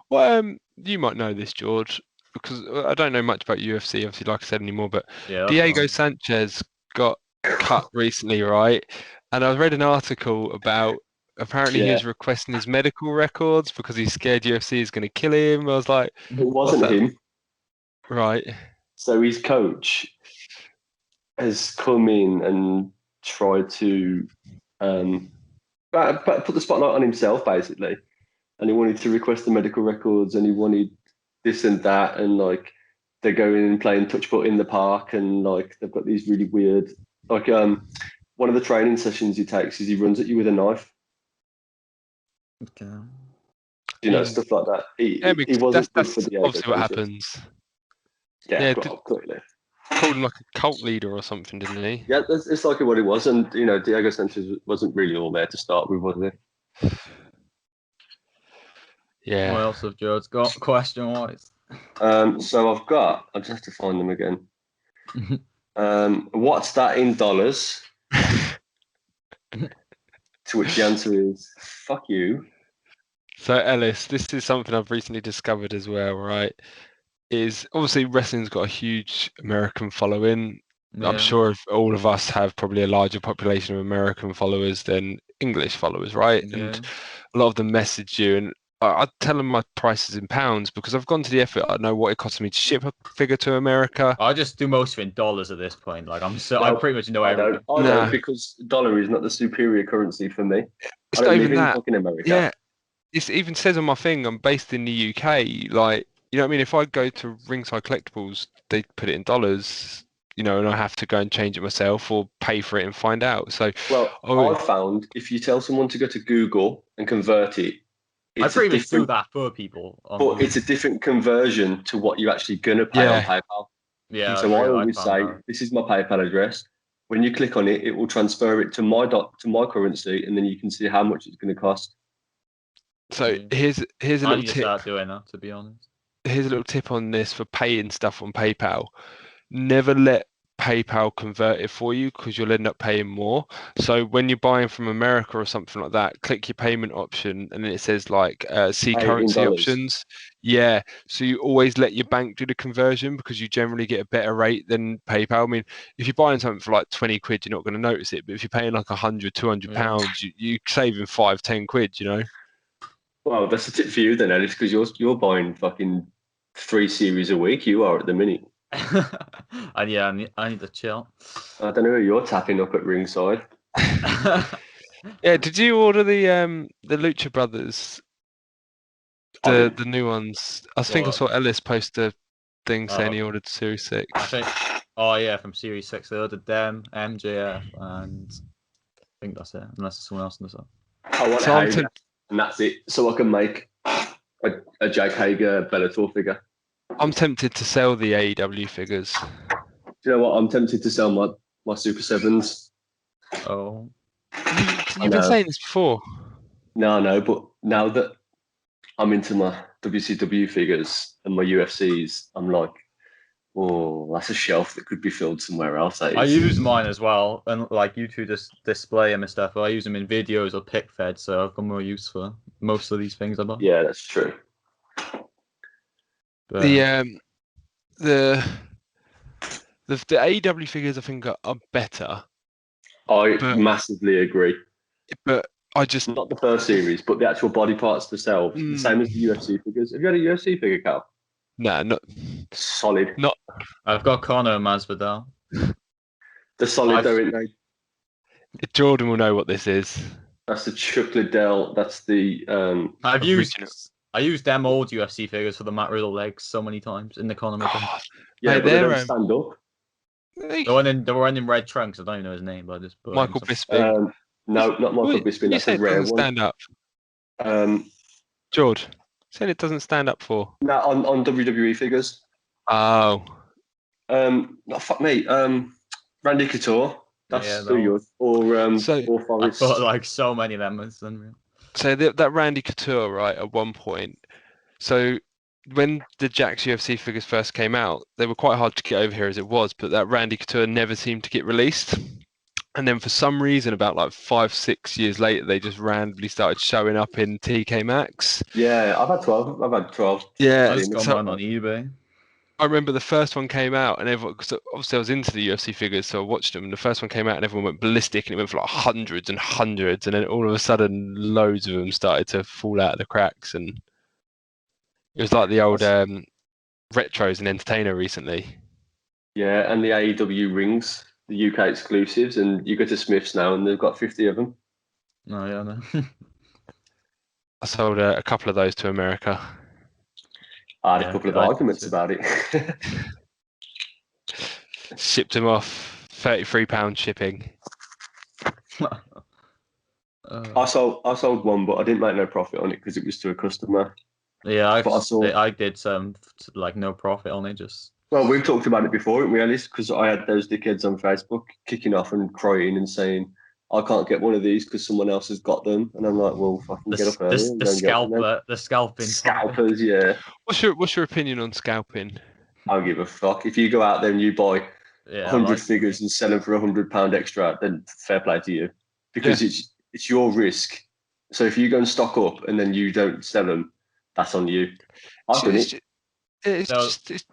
Well, you might know this, George, because I don't know much about UFC, obviously, like I said, anymore. But Yeah, that's Diego fine. Sanchez got cut recently, right? And I read an article about apparently he was requesting his medical records because he's scared UFC is going to kill him. I was like, It wasn't him. right? So his coach has come in and tried to put the spotlight on himself, basically. And he wanted to request the medical records, and he wanted this and that, and like they're going and playing touch foot in the park, and like they've got these really weird, like one of the training sessions he takes is he runs at you with a knife. Okay. Stuff like that. He wasn't that's good for the obviously what happens. Yeah, clearly. Called him like a cult leader or something, didn't he? Yeah, it's like what it was, and Diego Sanchez wasn't really all there to start with, was he? Yeah. What else have George got question-wise? So I just have to find them again. What's that in dollars? To which the answer is, fuck you. So Ellis, this is something I've recently discovered as well, right? Is obviously wrestling's got a huge American following. Yeah. I'm sure if all of us have probably a larger population of American followers than English followers, right? Yeah. And a lot of them message you, and I tell them my prices in pounds because I've gone to the effort. I know what it costs me to ship a figure to America. I just do most of it in dollars at this point. Like, I pretty much know everything. I don't, because dollar is not the superior currency for me. It's not even that. In America. Yeah, it even says on my thing I'm based in the UK. Like, you know what I mean? If I go to Ringside Collectibles, they put it in dollars, and I have to go and change it myself or pay for it and find out. So, I've found if you tell someone to go to Google and convert it, I pretty much do that for people. But it's a different conversion to what you're actually going to pay on PayPal. Yeah. So I always say, this is my PayPal address. When you click on it, it will transfer it to my currency, and then you can see how much it's going to cost. So here's a little tip. Start doing that, to be honest. Here's a little tip on this for paying stuff on PayPal. Never let PayPal convert it for you because you'll end up paying more. So when you're buying from America or something like that, click your payment option and then it says like see currency options. Yeah. So you always let your bank do the conversion because you generally get a better rate than PayPal. I mean, if you're buying something for like 20 quid, you're not going to notice it. But if you're paying like 100, 200 pounds, you're saving 5, 10 quid, Well, that's a tip for you then, Alice, because you're buying fucking 3 series a week. You are at the minute. And yeah, I need to chill. I don't know who you're tapping up at ringside. Yeah, did you order the Lucha Brothers? The new ones. I think I saw Ellis post a thing saying he ordered Series 6. I think, from Series 6 they ordered them, MJF, and I think that's it, unless there's someone else in the side. I want and that's it. So I can make a Jake Hager Bellator figure. I'm tempted to sell the AEW figures. Do you know what? I'm tempted to sell my Super Sevens. Oh, You've been saying this before. No, but now that I'm into my WCW figures and my UFCs, I'm like, oh, that's a shelf that could be filled somewhere else. That I is. use mine as well, and like you two just display them and stuff. But I use them in videos or pick fed, so I've got more use for most of these things I buy. Yeah, that's true. But, The AEW figures I think are better, I But- massively agree. but I just Not the first series, but the actual body parts themselves, the same as the UFC figures. Have you had a UFC figure, Cal? not Solid. I've got Conor and Masvidal. The solid, I've- though, isn't they? Jordan will know what this is. That's the Chuck Liddell. That's the I've Original. used them old UFC figures for the Matt Riddle legs so many times in the Conor McGregor. Oh, yeah, Mate, but they they're, don't stand up. The one in red trunks. I don't even know his name, but I just put Michael him Bisping. No, not Michael Bisping. You That's say a it rare doesn't one. stand up. George, Saying it doesn't stand up for. no, on WWE figures. Oh, No, fuck me. Randy Couture. That's Yeah, still no. yours. Or I Forrest. bought like so many of them. It's unreal. so that Randy Couture, right? At one point, so when the Jack's UFC figures first came out, they were quite hard to get over here as it was. But that Randy Couture never seemed to get released. And then for some reason, about like 5-6 years later, they just randomly started showing up in TK Maxx. Yeah, I've had 12. I've had 12. Yeah, I just got so mine on eBay. I remember the first one came out, and everyone, cause obviously I was into the UFC figures, so I watched them. And the first one came out, and everyone went ballistic, and it went for like hundreds and hundreds, and then all of a sudden, loads of them started to fall out of the cracks, and it was like the old retros and Entertainer recently. Yeah, and the AEW rings, the UK exclusives, and you go to Smith's now, and they've got 50 of them. No, yeah, no. I sold a couple of those to America. I had Yeah, a couple of I did arguments too. about it. Shipped them off, £33 shipping. I sold one, but I didn't make no profit on it because it was to a customer. Yeah, But I did some like no profit on it. Just Well, we've talked about it before, haven't we, Alice? Because I had those dickheads on Facebook kicking off and crying and saying, I can't get one of these because someone else has got them. And I'm like, well, fucking get up early and the go and get one then. scalper, the scalping. Scalpers, yeah. What's your opinion on scalping? I don't give a fuck. If you go out there and you buy Yeah, 100 like, figures and sell them for £100 extra, then fair play to you. Because it's your risk. So if you go and stock up and then you don't sell them, that's on you. I've done it.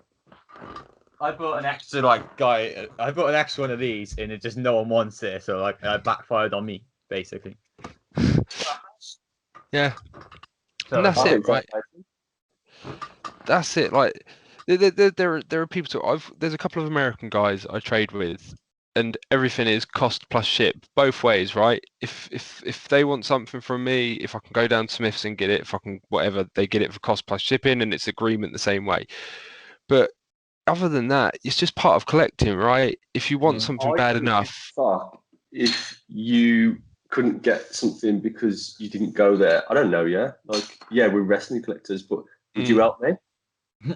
I bought an extra I bought an extra one of these, and it just no one wants it, so like it backfired on me basically. Yeah. So, And that's I it, think right? That's it. Like there are people. There's a couple of American guys I trade with, and everything is cost plus ship both ways, right? If they want something from me, if I can go down to Smith's and get it, if I can whatever, they get it for cost plus shipping, and it's agreement the same way. But other than that, it's just part of collecting, right? If you want something bad enough, Fuck if you couldn't get something because you didn't go there. I don't know, yeah. Like, yeah, we're wrestling collectors, but would you help me? Do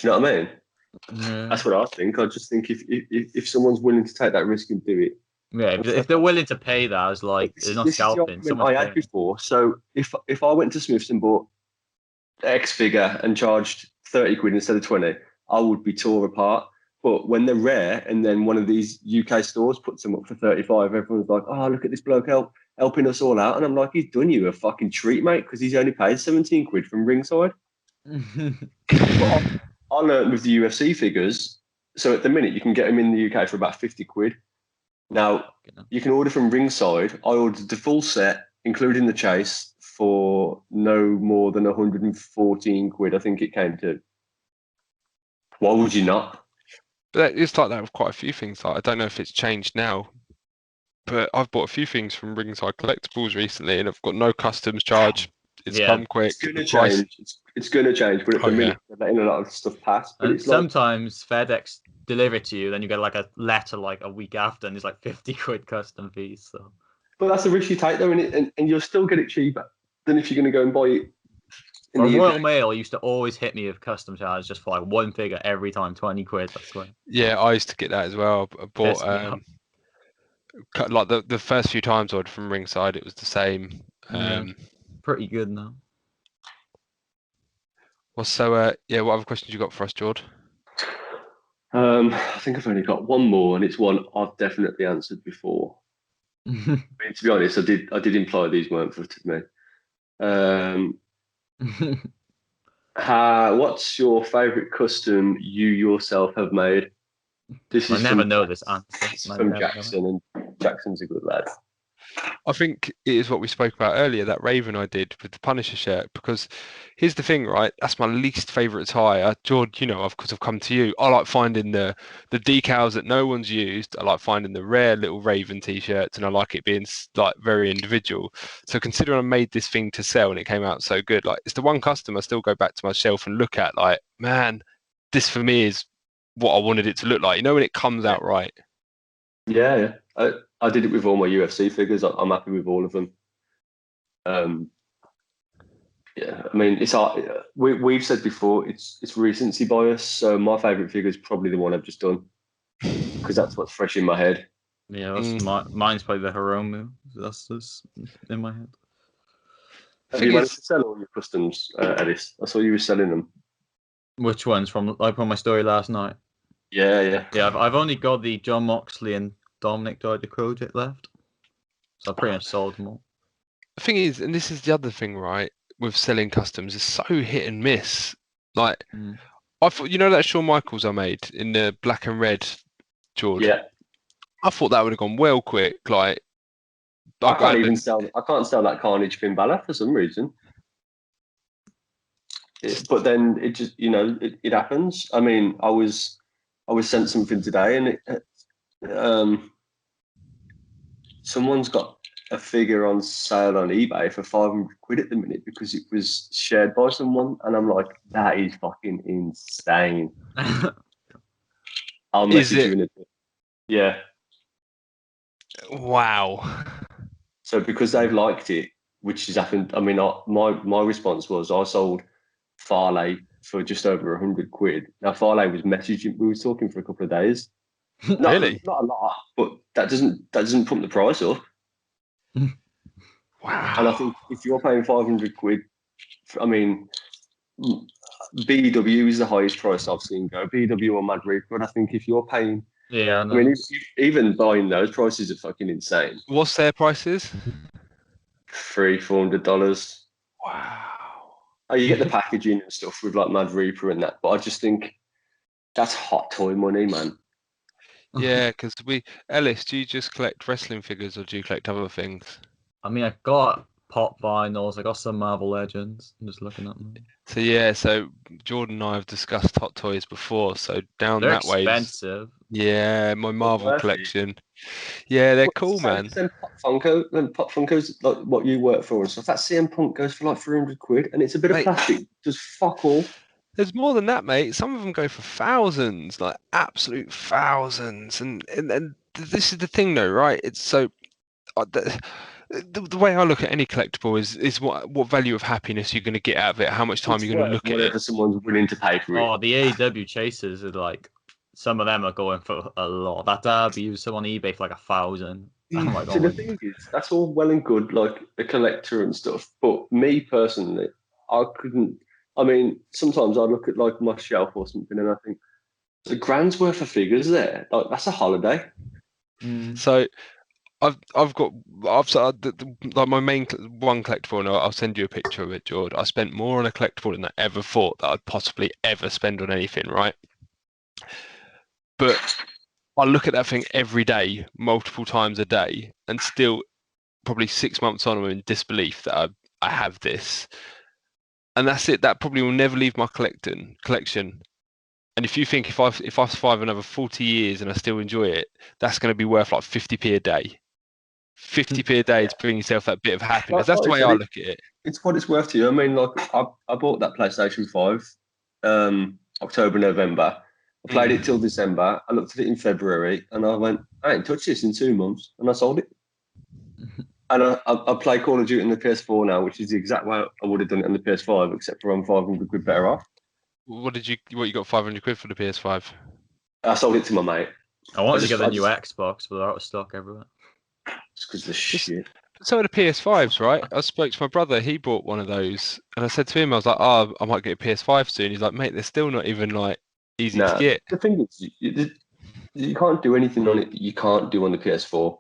you know what I mean? yeah. That's what I think. I just think if someone's willing to take that risk and do it. Yeah, if they're willing to pay that, it's like This it's not is the scalping. argument Someone's I had paying. before. So if I went to Smith's and bought X figure and charged 30 quid instead of 20, I would be tore apart. But when they're rare and then one of these UK stores puts them up for 35, everyone's like, oh, look at this bloke helping us all out. And I'm like, he's done you a fucking treat, mate, because he's only paid 17 quid from ringside. But I learned with the UFC figures, so at the minute you can get them in the UK for about 50 quid. Now, you can order from ringside. I ordered the full set, including the chase, for no more than 114 quid, I think it came to. Why would you not? but it's like that with quite a few things. Like I don't know if it's changed now, but I've bought a few things from Ringside Collectibles recently, and I've got no customs charge. It's come quick. It's going to The price- change. It's going to change, but at the minute, they're letting a lot of stuff pass. But And it's like, sometimes FedEx deliver it to you, then you get like a letter like a week after, and it's like 50 quid custom fees. So but that's the risk you take, though, and you'll still get it cheaper. then if you're going to go and buy it in Well, the Royal UK, Mail used to always hit me with custom charge just for like one figure every time, 20 quid. I swear. Yeah, I used to get that as well. I bought Pissed me off. like the first few times I ordered from Ringside, it was the same. Yeah. Pretty good now. Well, so yeah, what other questions you got for us, George? I think I've only got one more, and it's one I've definitely answered before. I mean, to be honest, I did imply these weren't for me. What's your favourite custom you yourself have made? This I is never from know this It's answer. I from never know it. Jackson, and Jackson's a good lad. I think it is what we spoke about earlier, that Raven I did with the Punisher shirt, because here's the thing, right? That's my least favourite attire. George, you know, of course I've come to you. I like finding the decals that no one's used. I like finding the rare little Raven t-shirts, and I like it being like very individual. So considering I made this thing to sell and it came out so good, like it's the one custom I still go back to my shelf and look at, like, man, this for me is what I wanted it to look like. You know, when it comes out right. Yeah. I did it with all my UFC figures. I'm happy with all of them. Yeah, I mean, it's we've said before, it's recency bias. So my favourite figure is probably the one I've just done because that's what's fresh in my head. Yeah, that's mine's probably the Hiromu. That's just in my head. Have you managed to sell all your customs, Ellis? I saw you were selling them. Which ones from I put my story last night? Yeah. Yeah, I've only got the John Moxley and Dominic Dijakovic left, so I pretty much sold them all. The thing is, and this is the other thing, right, with selling customs, is so hit and miss. Like, I thought, you know, that Shawn Michaels I made in the black and red, George. Yeah. I thought that would have gone well quick. Like, I can't sell that Carnage Finn Balor for some reason. But then it just, you know, it happens. I mean, I was sent something today, and someone's got a figure on sale on eBay for 500 quid at the minute because it was shared by someone, and I'm like, that is fucking insane. I'll message you in a bit. Yeah. Wow. So because they've liked it, which has happened, I mean, my response was I sold Farley for just over 100 quid. Now Farley was messaging, we were talking for a couple of days. Really? Not a lot, but that doesn't pump the price up. Wow. And I think if you're paying 500 quid, I mean, BW is the highest price I've seen go. BW or Mad Reaper, but I think if you're paying, yeah, I mean, even buying those prices are fucking insane. What's their prices? $300-$400. Wow. Oh, you get the packaging and stuff with like Mad Reaper and that, but I just think that's hot toy money, man. Yeah, because Ellis, do you just collect wrestling figures or do you collect other things? I mean, I got pop vinyls. I got some Marvel Legends. I'm just looking at them. So yeah, so Jordan and I have discussed Hot Toys before. So down They're that way, expensive. yeah, my Marvel collection. Yeah, they're cool, man. Then Pop Funko's like what you work for and stuff. That CM Punk goes for like 300 quid, and it's a bit of plastic. Just fuck all. There's more than that, mate. Some of them go for thousands, like absolute thousands. And this is the thing, though, right? It's so the way I look at any collectible is what value of happiness you're going to get out of it, how much time you're going to look at it. Whatever someone's willing to pay for it. Oh, the AEW chasers are like, some of them are going for a lot. That Derby was on eBay for like 1,000. Oh my God. So the thing is, that's all well and good, like a collector and stuff. But me personally, I couldn't. I mean, sometimes I look at like my shelf or something, and I think the grand's worth of figures there. Like that's a holiday. So I've like my main one collectible, and I'll send you a picture of it, George. I spent more on a collectible than I ever thought that I'd possibly ever spend on anything, right? But I look at that thing every day, multiple times a day, and still, probably 6 months on, I'm in disbelief that I have this. And that's it. That probably will never leave my collection. And if you think if I survive another 40 years and I still enjoy it, that's going to be worth like 50p a day. 50p a day to bring yourself that bit of happiness. That's the way I look at it. It's what it's worth to you. I mean, like I bought that PlayStation 5 October, November. I played it till December. I looked at it in February and I went, I ain't touched this in 2 months, and I sold it. And I play Call of Duty on the PS4 now, which is the exact way I would have done it on the PS5, except for I'm 500 quid better off. What you got 500 quid for the PS5? I sold it to my mate. I wanted to get the new Xbox, but they're out of stock everywhere. Just because of the shit. So are the PS5s, right? I spoke to my brother, he bought one of those, and I said to him, I was like, oh, I might get a PS5 soon. He's like, mate, they're still not even like easy to get. The thing is, you can't do anything on it that you can't do on the PS4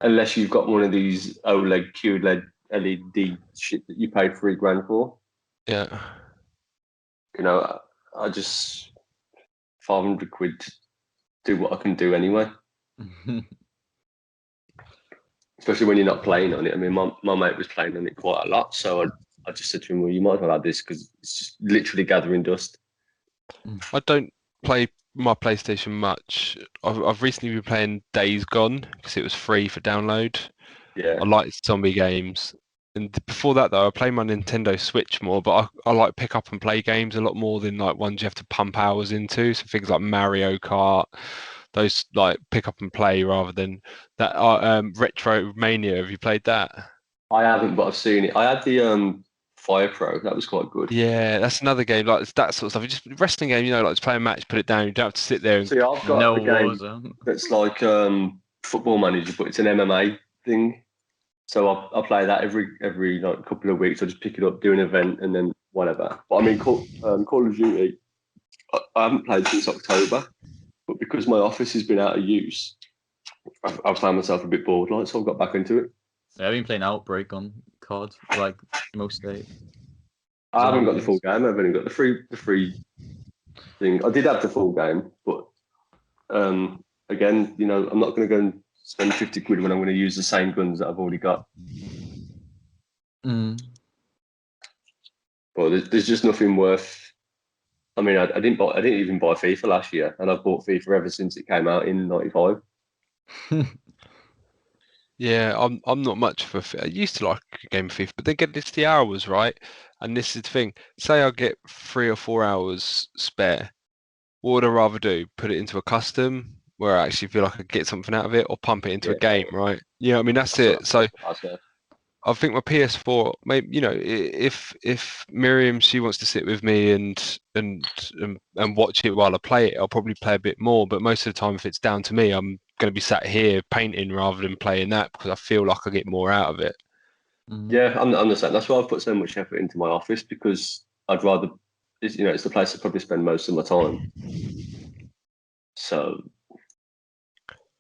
unless you've got one of these OLED QLED LED shit that you paid $3,000 for. Yeah. You know, I just 500 quid to do what I can do anyway. Especially when you're not playing on it. I mean, my mate was playing on it quite a lot, so I just said to him, well, you might as well have this because it's just literally gathering dust. I don't play my PlayStation much. I've recently been playing Days Gone because it was free for download. Yeah. I like zombie games. And before that, though, I play my Nintendo Switch more, but I like pick up and play games a lot more than like ones you have to pump hours into. So things like Mario Kart, those like pick up and play rather than that. Retro Mania, have you played that? I haven't, but I've seen it. I had the Fire Pro. That was quite good. Yeah, that's another game like it's that sort of stuff. It's just wrestling game, like just play a match, put it down. You don't have to sit there. And... See, I've got a game that's like Football Manager, but it's an MMA thing. So I play that every like couple of weeks. I just pick it up, do an event, and then whatever. But I mean, Call of Duty, I haven't played since October, but because my office has been out of use, I've found myself a bit bored, like, so I've got back into it. Yeah, I've been playing Outbreak on COD like most days. I haven't got the full game. I've only got the free thing. I did have the full game, but again, I'm not going to go and spend 50 quid when I'm going to use the same guns that I've already got. But there's just nothing worth. I mean, I didn't even buy FIFA last year, and I've bought FIFA ever since it came out in '95. Yeah, I'm not much for. I used to like a game of FIFA, but then it's the hours, right? And this is the thing. Say I get 3 or 4 hours spare. What would I rather do? Put it into a custom where I actually feel like I get something out of it, or pump it into a game, right? Yeah, I mean that's it. So I think my PS4, maybe if Miriam she wants to sit with me and watch it while I play it, I'll probably play a bit more. But most of the time, if it's down to me, I'm going to be sat here painting rather than playing that because I feel like I get more out of it. Yeah, I'm the same. That's why I've put so much effort into my office because I'd rather, it's the place I probably spend most of my time. So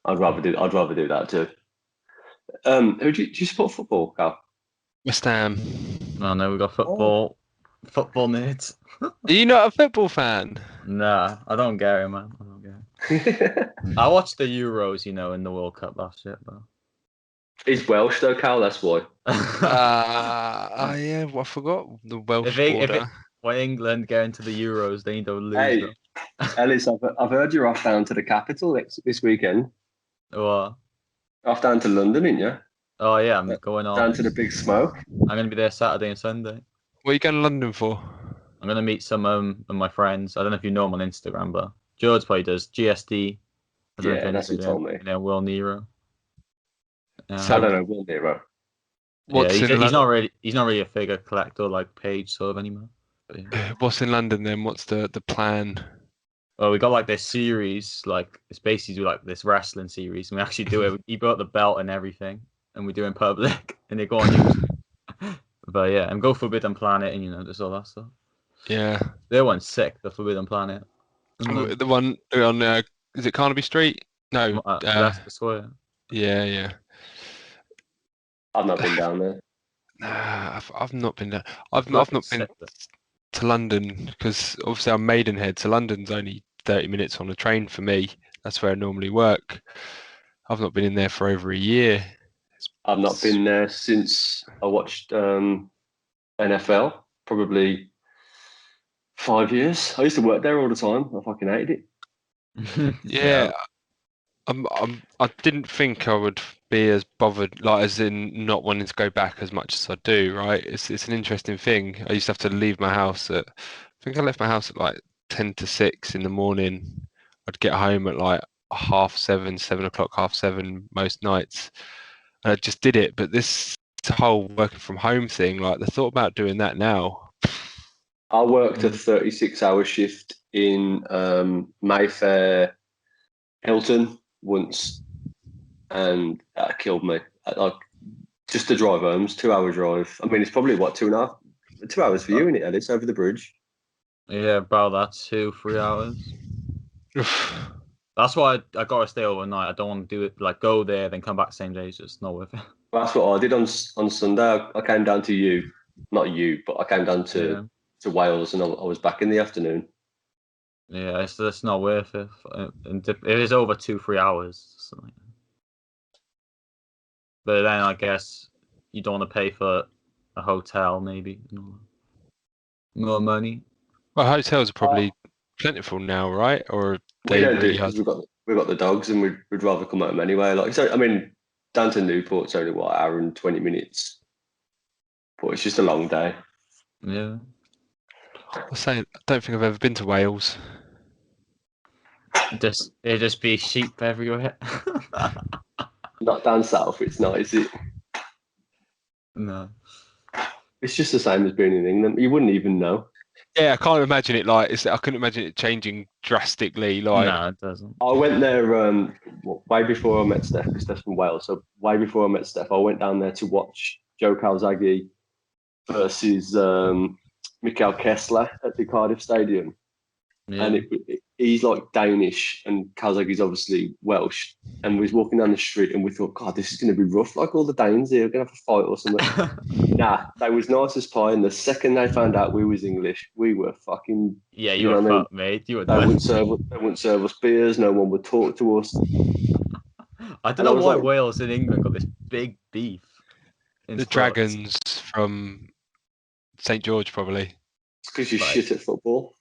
I'd rather do that too. Who do you support football, Cal? West Ham. Oh no, we got football nerds. Are you not a football fan? Nah, I don't get it, man. I don't get it. I watched the Euros, in the World Cup last year, but he's Welsh though, Cal. That's why. Yeah, well, I forgot the Welsh border. When England get into the Euros, they need to lose. Hey, Ellis, I've heard you're off down to the capital this weekend. What? Off down to London, ain't you? Oh yeah, I'm going on. Down to the Big Smoke. I'm going to be there Saturday and Sunday. What are you going to London for? I'm going to meet some of my friends. I don't know if you know them on Instagram, but George probably does. GSD. Yeah, that's what he told me. Yeah, Will Nero. So I don't know, Will Nero. He's not really a figure collector like Paige sort of anymore. Yeah. What's in London then? What's the plan? Well, we got like this series, like it's basically like this wrestling series, and we actually do it. He brought the belt and everything, and we do it in public, and they go on YouTube. But yeah, and go Forbidden Planet, and just all that stuff. Yeah, their one's sick. The Forbidden Planet. The one on is it Carnaby Street? No, that's the Square. Yeah. I've not been down there. Nah, I've not been there. I've not been to London because obviously I'm Maidenhead, so London's only 30 minutes on a train for me. That's where I normally work. I've not been in there for over a year. I've not been there since I watched NFL, probably 5 years. I used to work there all the time. I fucking hated it. Yeah. I didn't think I would be as bothered, like as in not wanting to go back as much as I do, right? It's an interesting thing. I used to have to leave my house I think I left my house at like 10 to 6 in the morning. I'd get home at like 7:30, 7 o'clock, 7:30 most nights. and I just did it. But this whole working from home thing, like the thought about doing that now. I worked a 36-hour shift in Mayfair, Hilton once, and that killed me. Like just the drive home, 2 hour drive. I mean, it's probably what 2 hours for you, isn't it, Ellis, over the bridge? Yeah, about that 2-3 hours. That's why I gotta stay overnight. I don't want to do it like go there then come back same day. It's just not worth it. That's what I did on Sunday. I came down to not you, but I came down to Wales, and I was back in the afternoon. Yeah, it's not worth it. And it is over 2-3 hours. So. But then I guess you don't want to pay for a hotel, maybe more money. Well, hotels are probably plentiful now, right? Or we don't do it because we've got the dogs, and we'd rather come home anyway. Like so, I mean, down to Newport's only what, an hour and 20 minutes, but it's just a long day. Yeah. I don't think I've ever been to Wales. It'd just be sheep everywhere. Not down south, it's not, is it? No. It's just the same as being in England. You wouldn't even know. Yeah, I can't imagine it I couldn't imagine it changing drastically. Like, no, it doesn't. I went there way before I met Steph, because Steph's from Wales. So way before I met Steph, I went down there to watch Joe Calzaghe versus Michael Kessler at the Cardiff Stadium. Yeah. And he's like Danish, and Calzaghe's obviously Welsh. And we was walking down the street, and we thought, God, this is going to be rough. Like all the Danes here, we're going to have a fight or something. Nah, they was nice as pie. And the second they found out we was English, we were fucking. Yeah, you were fucked, mate. You were. They wouldn't serve us beers. No one would talk to us. I don't know why Wales and England got this big beef. The Dragons from St. George, probably. It's because you're shit at football.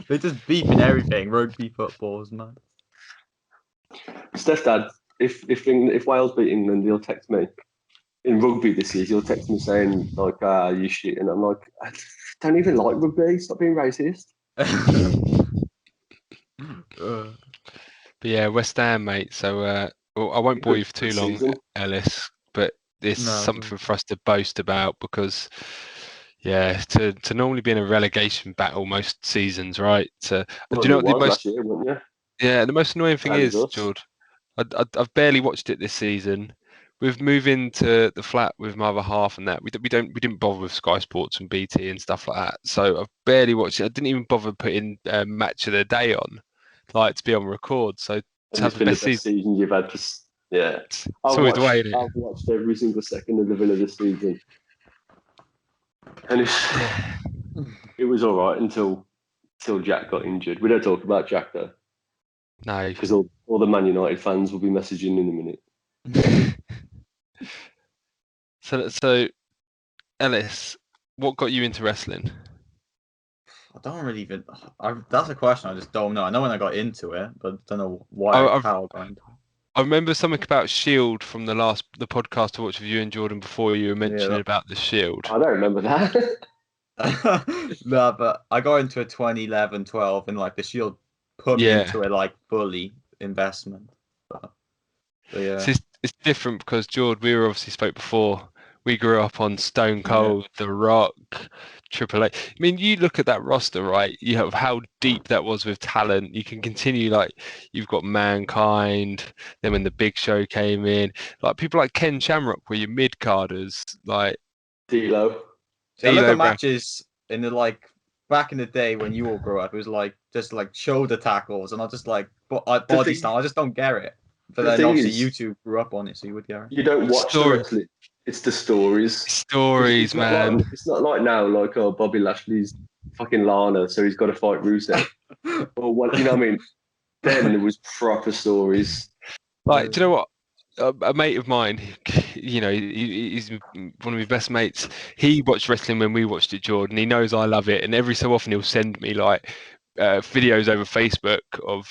They just beef in everything. Rugby, footballs, man. Steph, Dad, if Wales beat England, he'll text me. In rugby this year, he'll text me saying like, "You shit," and I'm like, I don't even like rugby. Stop being racist. But yeah, West Ham, mate. So I won't bore you for too long, Ellis. But it's something for us to boast about because. Yeah, to normally be in a relegation battle most seasons, right? Do you know what the most? Year, wasn't you? Yeah, the most annoying thing is, George. I've barely watched it this season. We've moved into the flat with my other half, and that we didn't bother with Sky Sports and BT and stuff like that. So I've barely watched it. I didn't even bother putting Match of the Day on, like to be on record. So to have the best season you've had. Yeah, it's always the way, isn't it? I've watched every single second of the Villa this season. And it was all right until Jack got injured. We don't talk about Jack though. No, because all the Man United fans will be messaging in a minute. So, Ellis, what got you into wrestling? I don't really even. That's a question I just don't know. I know when I got into it, but I don't know why. How I got into it. I remember something about Shield from the podcast I watched with you and Jordan before you were mentioning about the Shield. I don't remember that. No, but I got into it 2011, 12, and like the Shield put me into it like fully investment. But yeah, it's different because Jordan, we obviously spoke before. We grew up on Stone Cold, The Rock, Triple H. I mean, you look at that roster, right? You have how deep that was with talent. You can continue, like, you've got Mankind. Then when the Big Show came in, like people like Ken Shamrock were your mid-carders, like D'Lo. I look at matches in the back in the day when you all grew up. It was like just like shoulder tackles, and I just like body style. I just don't get it. But then obviously you two grew up on it, so you would get it. You don't watch the wrestling. It's the stories. Stories, man. It's not like now, like Bobby Lashley's fucking Lana, so he's got to fight Rusev. Or what? You know what I mean? Then there was proper stories. Like, do you know what? A mate of mine, you know, he's one of my best mates. He watched wrestling when we watched it, Jordan. He knows I love it, and every so often he'll send me like videos over Facebook of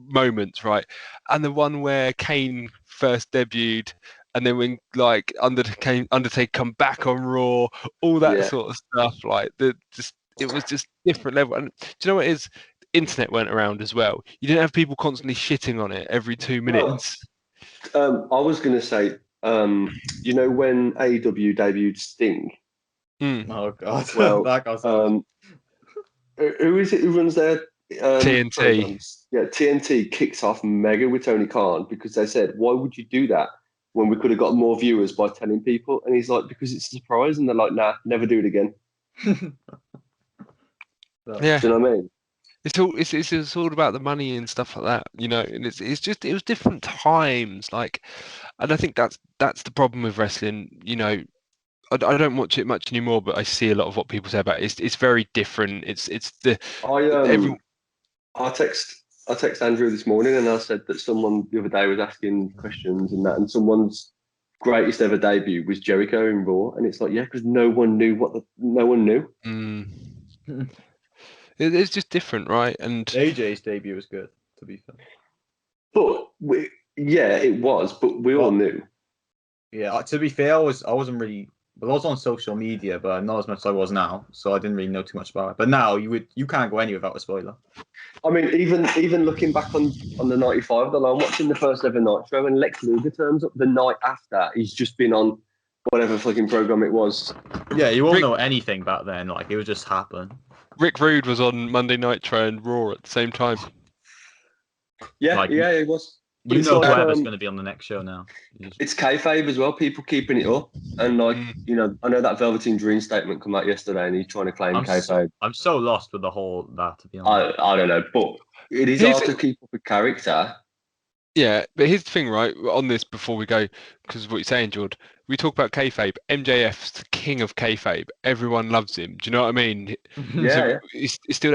moments, right? And the one where Kane first debuted, and then when like Undertaker come back on Raw, all that sort of stuff, like it was just different level. And do you know what it is? Internet went around as well. You didn't have people constantly shitting on it every 2 minutes. I was going to say you know when AEW debuted Sting? Mm. Oh god, Well, that got who is it who runs their TNT. programs? Yeah, TNT kicked off mega with Tony Khan because they said, "Why would you do that when we could have got more viewers by telling people?" And he's like, "Because it's a surprise." And they're like, "Nah, never do it again." Yeah. Do you know what I mean? It's all about the money and stuff like that, you know. And it's just it was different times, like, and I think that's the problem with wrestling. You know, I don't watch it much anymore, but I see a lot of what people say about it. It's very different. It's the every I text Andrew this morning and I said that someone the other day was asking questions and that, and someone's greatest ever debut was Jericho in Raw, and it's like, yeah, because no one knew no one knew. It's just different, right? And AJ's debut was good, to be fair. But yeah, it was, but we all knew. Yeah, to be fair, I wasn't really. But I was on social media, but not as much as I was now, so I didn't really know too much about it. But now you can't go anywhere without a spoiler. I mean, even looking back on the '95, I'm watching the first ever Nitro, and Lex Luger turns up the night after. He's just been on whatever fucking program it was. Yeah, you won't know anything back then. Like, it would just happen. Rick Rude was on Monday Nitro and Raw at the same time. Yeah, Like, yeah, it was. But you it's know like, whoever's going to be on the next show now. It's kayfabe as well. People keeping it up, and like you know, I know that Velveteen Dream statement come out yesterday, and he's trying to claim kayfabe. I'm so lost with the whole that, to be honest. I don't know, but it is hard to keep up with character. Yeah, but here's the thing, right? On this, before we go, because of what you're saying, George, we talk about kayfabe. MJF's the king of kayfabe. Everyone loves him. Do you know what I mean? Yeah, so He's still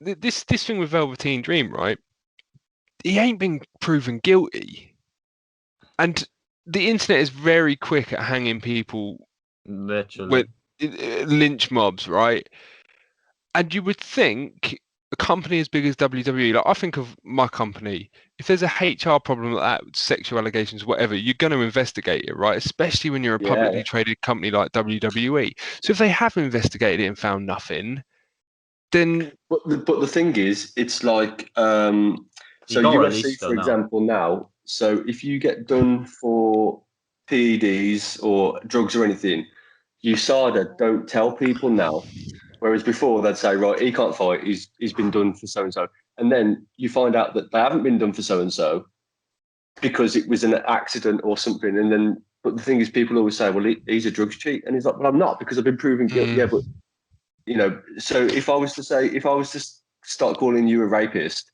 there. This thing with Velveteen Dream, right? He ain't been proven guilty, and the internet is very quick at hanging people. Literally, lynch mobs, right? And you would think a company as big as WWE, like I think of my company, if there's a HR problem like that, sexual allegations, whatever, you're going to investigate it, right? Especially when you're a publicly traded company like WWE. So if they have investigated it and found nothing, then. But the thing is, it's like so UFC, for example, now. So if you get done for PEDs or drugs or anything, USADA don't tell people now. Whereas before they'd say, right, he can't fight, he's been done for so and so, and then you find out that they haven't been done for so and so because it was an accident or something. And then, but the thing is, people always say, well, he's a drugs cheat, and he's like, well, I'm not because I've been proven guilty. Yeah, but you know, so if I was to start calling you a rapist,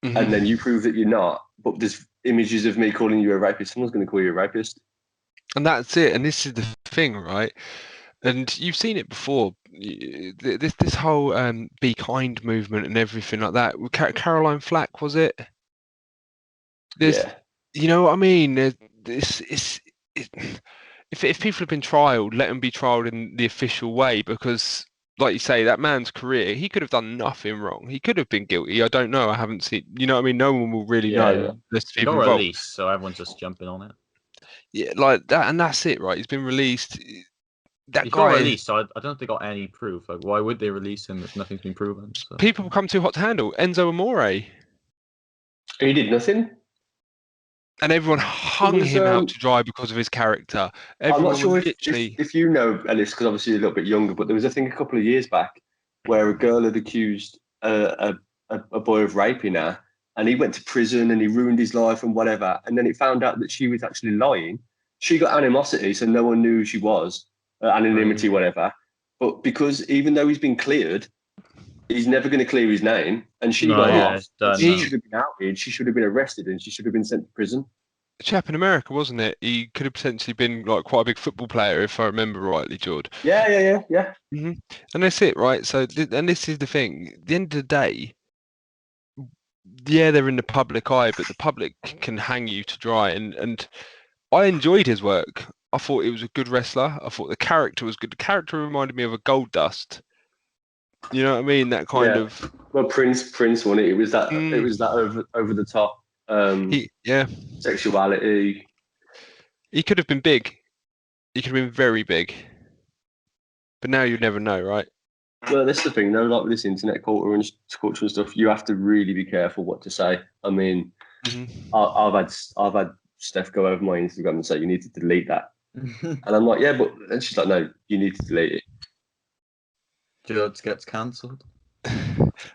and then you prove that you're not, but there's images of me calling you a rapist, someone's going to call you a rapist. And that's it. And this is the thing, right? And you've seen it before. This whole be kind movement and everything like that. Caroline Flack, was it? You know what I mean? If people have been trialed, let them be trialed in the official way, because, like you say, that man's career, he could have done nothing wrong. He could have been guilty. I don't know. I haven't seen. You know what I mean? No one will really know. He got released, so everyone's just jumping on it. Yeah, like that, and that's it, right? He's been released. He got released, so I don't know if they got any proof. Like, why would they release him if nothing's been proven? So. People become too hot to handle. Enzo Amore. He did nothing. And everyone hung him out to dry because of his character. I'm not sure if you know, Ellis, because obviously you're a little bit younger, but there was a thing a couple of years back where a girl had accused a boy of raping her, and he went to prison and he ruined his life and whatever. And then it found out that she was actually lying. She got animosity, so no one knew who she was. Anonymity, whatever. But because even though he's been cleared, he's never going to clear his name, and she got off. She should have been outed. She should have been arrested, and she should have been sent to prison. A chap in America, wasn't it? He could have potentially been like quite a big football player, if I remember rightly, George. Yeah. Mm-hmm. And that's it, right? So, and this is the thing. At the end of the day, yeah, they're in the public eye, but the public can hang you to dry. And I enjoyed his work. I thought he was a good wrestler. I thought the character was good. The character reminded me of a Gold Dust. You know what I mean? That kind of. Well, Prince won it. It was that. It was that over the top. Sexuality. He could have been big. He could have been very big. But now you'd never know, right? Well, that's the thing, though. Like with this internet culture and stuff, you have to really be careful what to say. I mean, I've had Steph go over my Instagram and say you need to delete that, and I'm like, yeah, but and she's like, no, you need to delete it. George gets cancelled.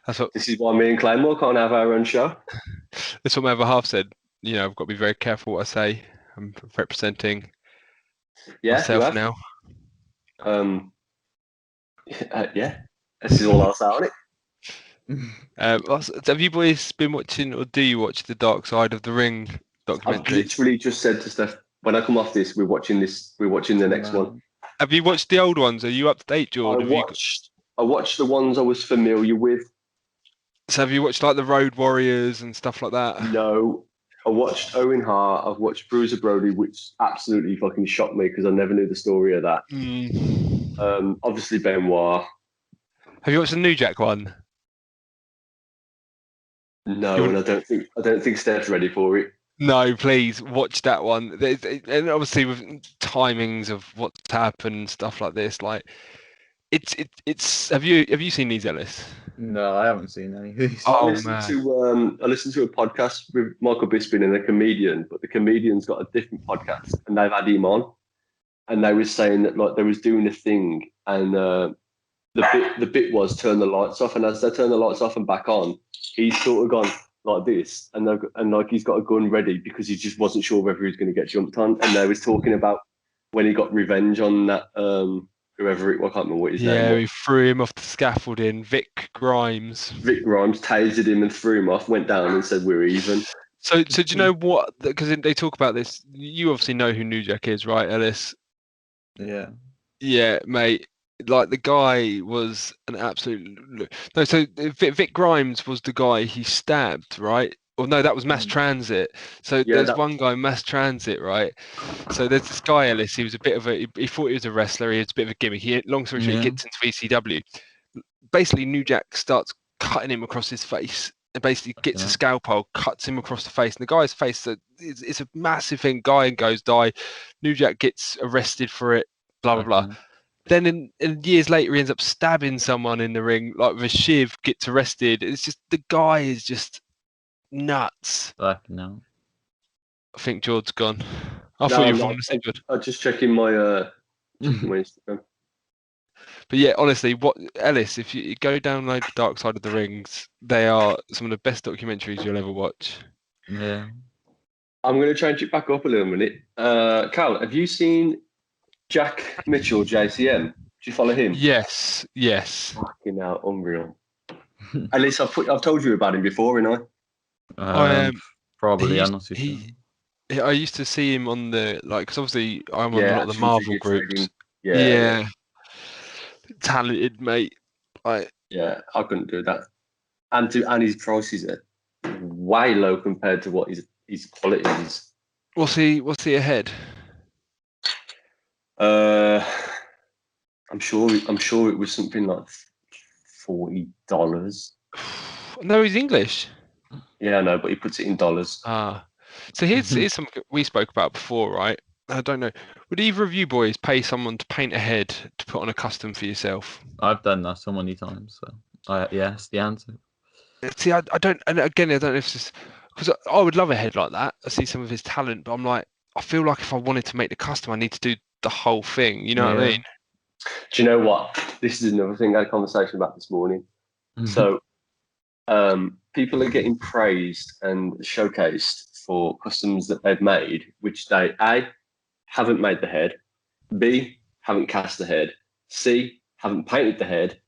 That's what This is why me and Claymore can't have our own show. that's what my other half said. You know, I've got to be very careful what I say. I'm representing Yeah, you myself have. now. Yeah, this is all I'll say on it. Have you boys been watching, or do you watch the Dark Side of the Ring I've documentary? literally just said to Steph, when I come off this, we're watching the next one. Have you watched the old ones? Are you up to date, George? I watched the ones I was familiar with. So have you watched like the Road Warriors and stuff like that? No, I watched Owen Hart. I've watched Bruiser Brody, which absolutely fucking shocked me because I never knew the story of that. Obviously Benoit. Have you watched the New Jack one? No, and I don't think Steph's ready for it. No, please watch that one. And obviously with timings of what's happened and stuff like this, like it's. Have you seen these, Ellis? No, I haven't seen any of these. Oh, I listened to a podcast with Michael Bisping and a comedian, but the comedian's got a different podcast, and they've had him on, and they were saying that like they was doing a thing, and the bit was turn the lights off, and as they turn the lights off and back on, he's sort of gone like this, and like he's got a gun ready because he just wasn't sure whether he was going to get jumped on, and they was talking about when he got revenge on that whoever it, I can't remember what his name was. Yeah, he threw him off the scaffolding. Vic Grimes tasered him and threw him off, went down and said we're even. So do you know what? Because they talk about this. You obviously know who New Jack is, right, Ellis? Yeah. Yeah, mate. Like the guy was an absolute no. So Vic Grimes was the guy he stabbed, right? Or no, that was Mass Transit. So there's one guy, Mass Transit, right? So there's this guy, Ellis. He was a bit of a. He thought he was a wrestler. He was a bit of a gimmick. Long story short, he gets into ECW. Basically, New Jack starts cutting him across his face. And basically gets a scalpel, cuts him across the face. And the guy's face, it's a massive thing. Guy goes die. New Jack gets arrested for it. Blah blah blah. Then in years later, he ends up stabbing someone in the ring, like with a shiv. Gets arrested. It's just the guy is just nuts. No. I think George's gone. I thought you were falling asleep. I'm just checking my Instagram. But yeah, honestly, Ellis, if you go download the Dark Side of the Rings, they are some of the best documentaries you'll ever watch. Yeah. I'm going to change it back up a little minute. Cal, have you seen Jack Mitchell, JCM? Do you follow him? Yes. Fucking hell, unreal. At least I've told you about him before, haven't I? Probably. I'm not too sure. I used to see him on the because obviously I'm on a lot of the Marvel groups. Yeah. Talented, mate. Yeah, I couldn't do that. And his prices are way low compared to what his quality is. What's he ahead? I'm sure it was something like $40. No, he's English. Yeah, I know, but he puts it in dollars. So here's something we spoke about before, right? I don't know. Would either of you boys pay someone to paint a head to put on a custom for yourself? I've done that so many times. So yes, the answer. See, I don't, and again, I don't know if it's just because I would love a head like that. I see some of his talent, but I'm like, I feel like if I wanted to make the custom, I need to do the whole thing. You know what I mean? Do you know what? This is another thing I had a conversation about this morning. So, people are getting praised and showcased for customs that they've made, which they A, haven't made the head, B, haven't cast the head, C, haven't painted the head,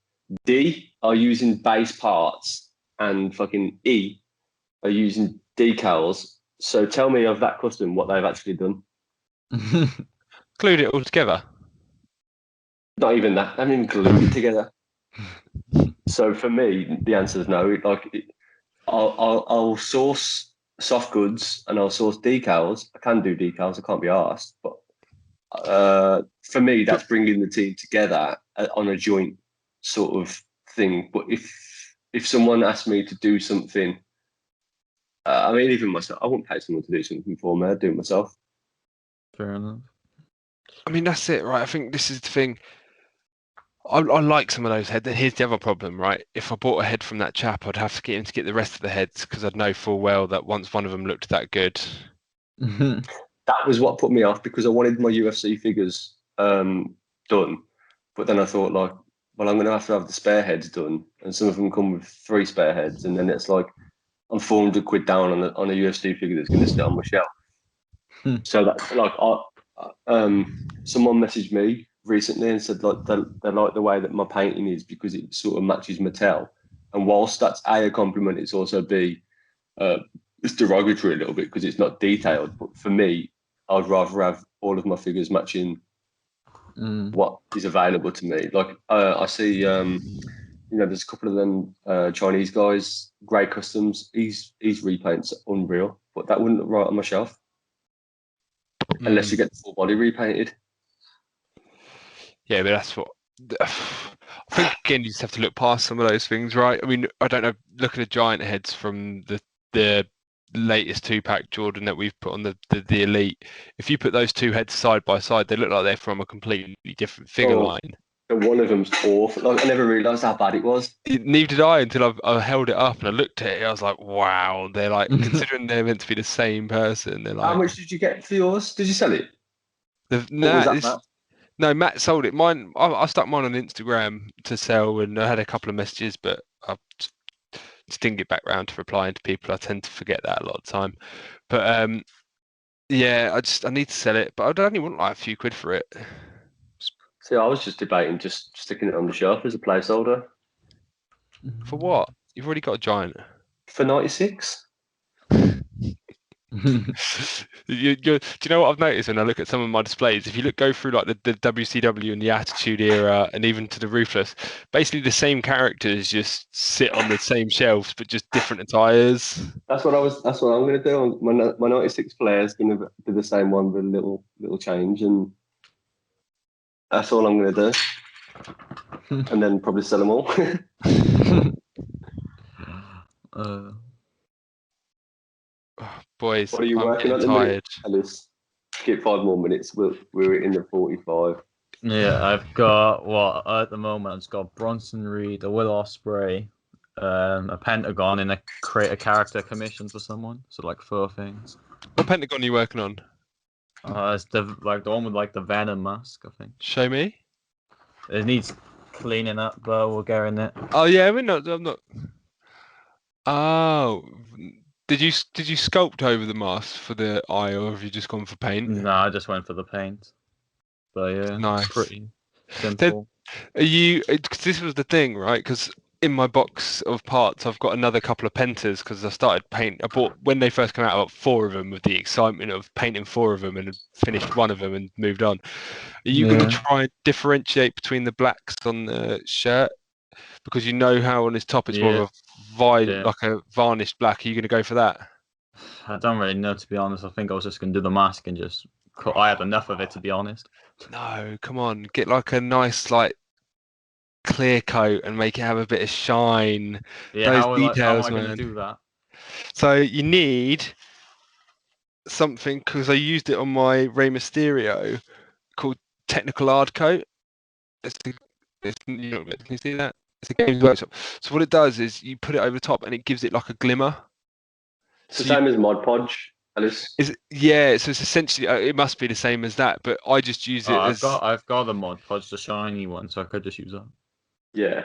D, are using base parts, and fucking E, are using decals. So tell me of that custom what they've actually done. Glued it all together. Not even that. I haven't even glued it together. So for me, the answer is no. I'll source soft goods and I'll source decals. I can do decals. I can't be asked. But for me, that's bringing the team together on a joint sort of thing. But if someone asked me to do something, I mean, even myself, I wouldn't pay someone to do something for me. I'd do it myself. Fair enough. I mean, that's it, right? I think this is the thing. I like some of those heads. Here's the other problem, right? If I bought a head from that chap, I'd have to get him to get the rest of the heads because I'd know full well that once one of them looked that good, That was what put me off because I wanted my UFC figures done, but then I thought like, well, I'm going to have the spare heads done, and some of them come with 3 spare heads, and then it's like I'm £400 down on a UFC figure that's going to sit on my shelf. So that like someone messaged me recently and said like they like the way that my painting is because it sort of matches Mattel, and whilst that's a compliment, it's also b it's derogatory a little bit because it's not detailed. But for me, I'd rather have all of my figures matching what is available to me. Like I see, there's a couple of them Chinese guys, Grey Customs. He's repaints unreal, but that wouldn't look right on my shelf unless you get the full body repainted. Yeah, but that's what. I think again, you just have to look past some of those things, right? I mean, I don't know. Look at the giant heads from the latest 2-pack Jordan that we've put on the Elite. If you put those 2 heads side by side, they look like they're from a completely different figure line. One of them's awful. Like, I never realised how bad it was. Neither did I until I held it up and I looked at it. I was like, wow, they're like, considering they're meant to be the same person, they're like. How much did you get for yours? Did you sell it? No, Matt sold it. Mine, I stuck mine on Instagram to sell, and I had a couple of messages, but I just didn't get back around to replying to people. I tend to forget that a lot of time. But yeah, I need to sell it, but I'd only want like a few quid for it. See, I was just debating just sticking it on the shelf as a placeholder. For what? You've already got a giant. For 96. Do you know what I've noticed when I look at some of my displays? If you go through like the WCW and the Attitude Era and even to the Ruthless, basically the same characters just sit on the same shelves but just different attires. That's what I'm going to do. My 96 player is going to do the same one with a little change, and that's all I'm going to do. And then probably sell them all. Boys, what are you working on? Tired. Alice, skip 5 more minutes. We're in the 45. Yeah, I've got at the moment. I've just got Bronson Reed, a Will Ospreay, a Pentagon, and create a character commission for someone. So like 4 things. What Pentagon are you working on? It's the one with like the Venom mask, I think. Show me. It needs cleaning up, but we'll get in it. Oh yeah, I'm not. Oh. Did you sculpt over the mask for the eye, or have you just gone for paint? No, I just went for the paint. But yeah, nice. Pretty simple. Because this was the thing, right? Because in my box of parts, I've got another couple of Pentas because I started paint. I bought when they first came out, I bought 4 of them with the excitement of painting 4 of them and finished 1 of them and moved on. Are you going to try and differentiate between the blacks on the shirt? Because you know how on his top it's more of a like a varnished black. Are you going to go for that? I don't really know, to be honest. I think I was just going to do the mask and just cut. I had enough of it, to be honest. No, come on. Get like a nice like clear coat and make it have a bit of shine. Yeah, those details, how am I going to do that? So you need something, because I used it on my Rey Mysterio, called Technical Hard Coat. Can you see that? It's a Games Workshop. So what it does is you put it over the top and it gives it like a glimmer. It's the same as Mod Podge, Alice. So it's essentially it must be the same as that, but I just use it as. I've got the Mod Podge, the shiny one, so I could just use that. Yeah,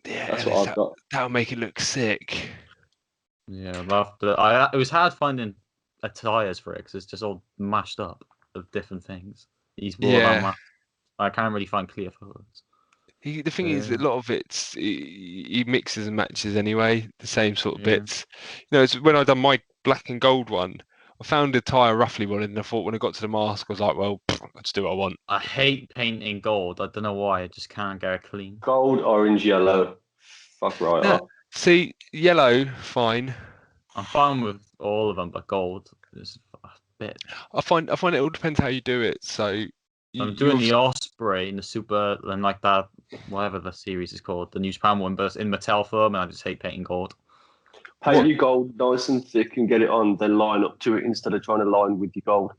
that's what I've got. That'll make it look sick. Yeah, it was hard finding attires for it because it's just all mashed up of different things. I can't really find clear photos. The thing is, a lot of he mixes and matches anyway, the same sort of bits. It's when I done my black and gold one, I found a tire roughly wanted, and I thought when I got to the mask, I was like, well, I'll just do what I want. I hate painting gold. I don't know why. I just can't get it clean. Gold, orange, yellow. Fuck right off. See, yellow, fine. I'm fine with all of them, but gold is a bit. I find it all depends how you do it. So. I'm doing the Osprey in the Super and like that, whatever the series is called, the New Japan one, but it's in Mattel form, and I just hate painting gold. Paint your gold nice and thick and get it on, then line up to it instead of trying to line with your gold.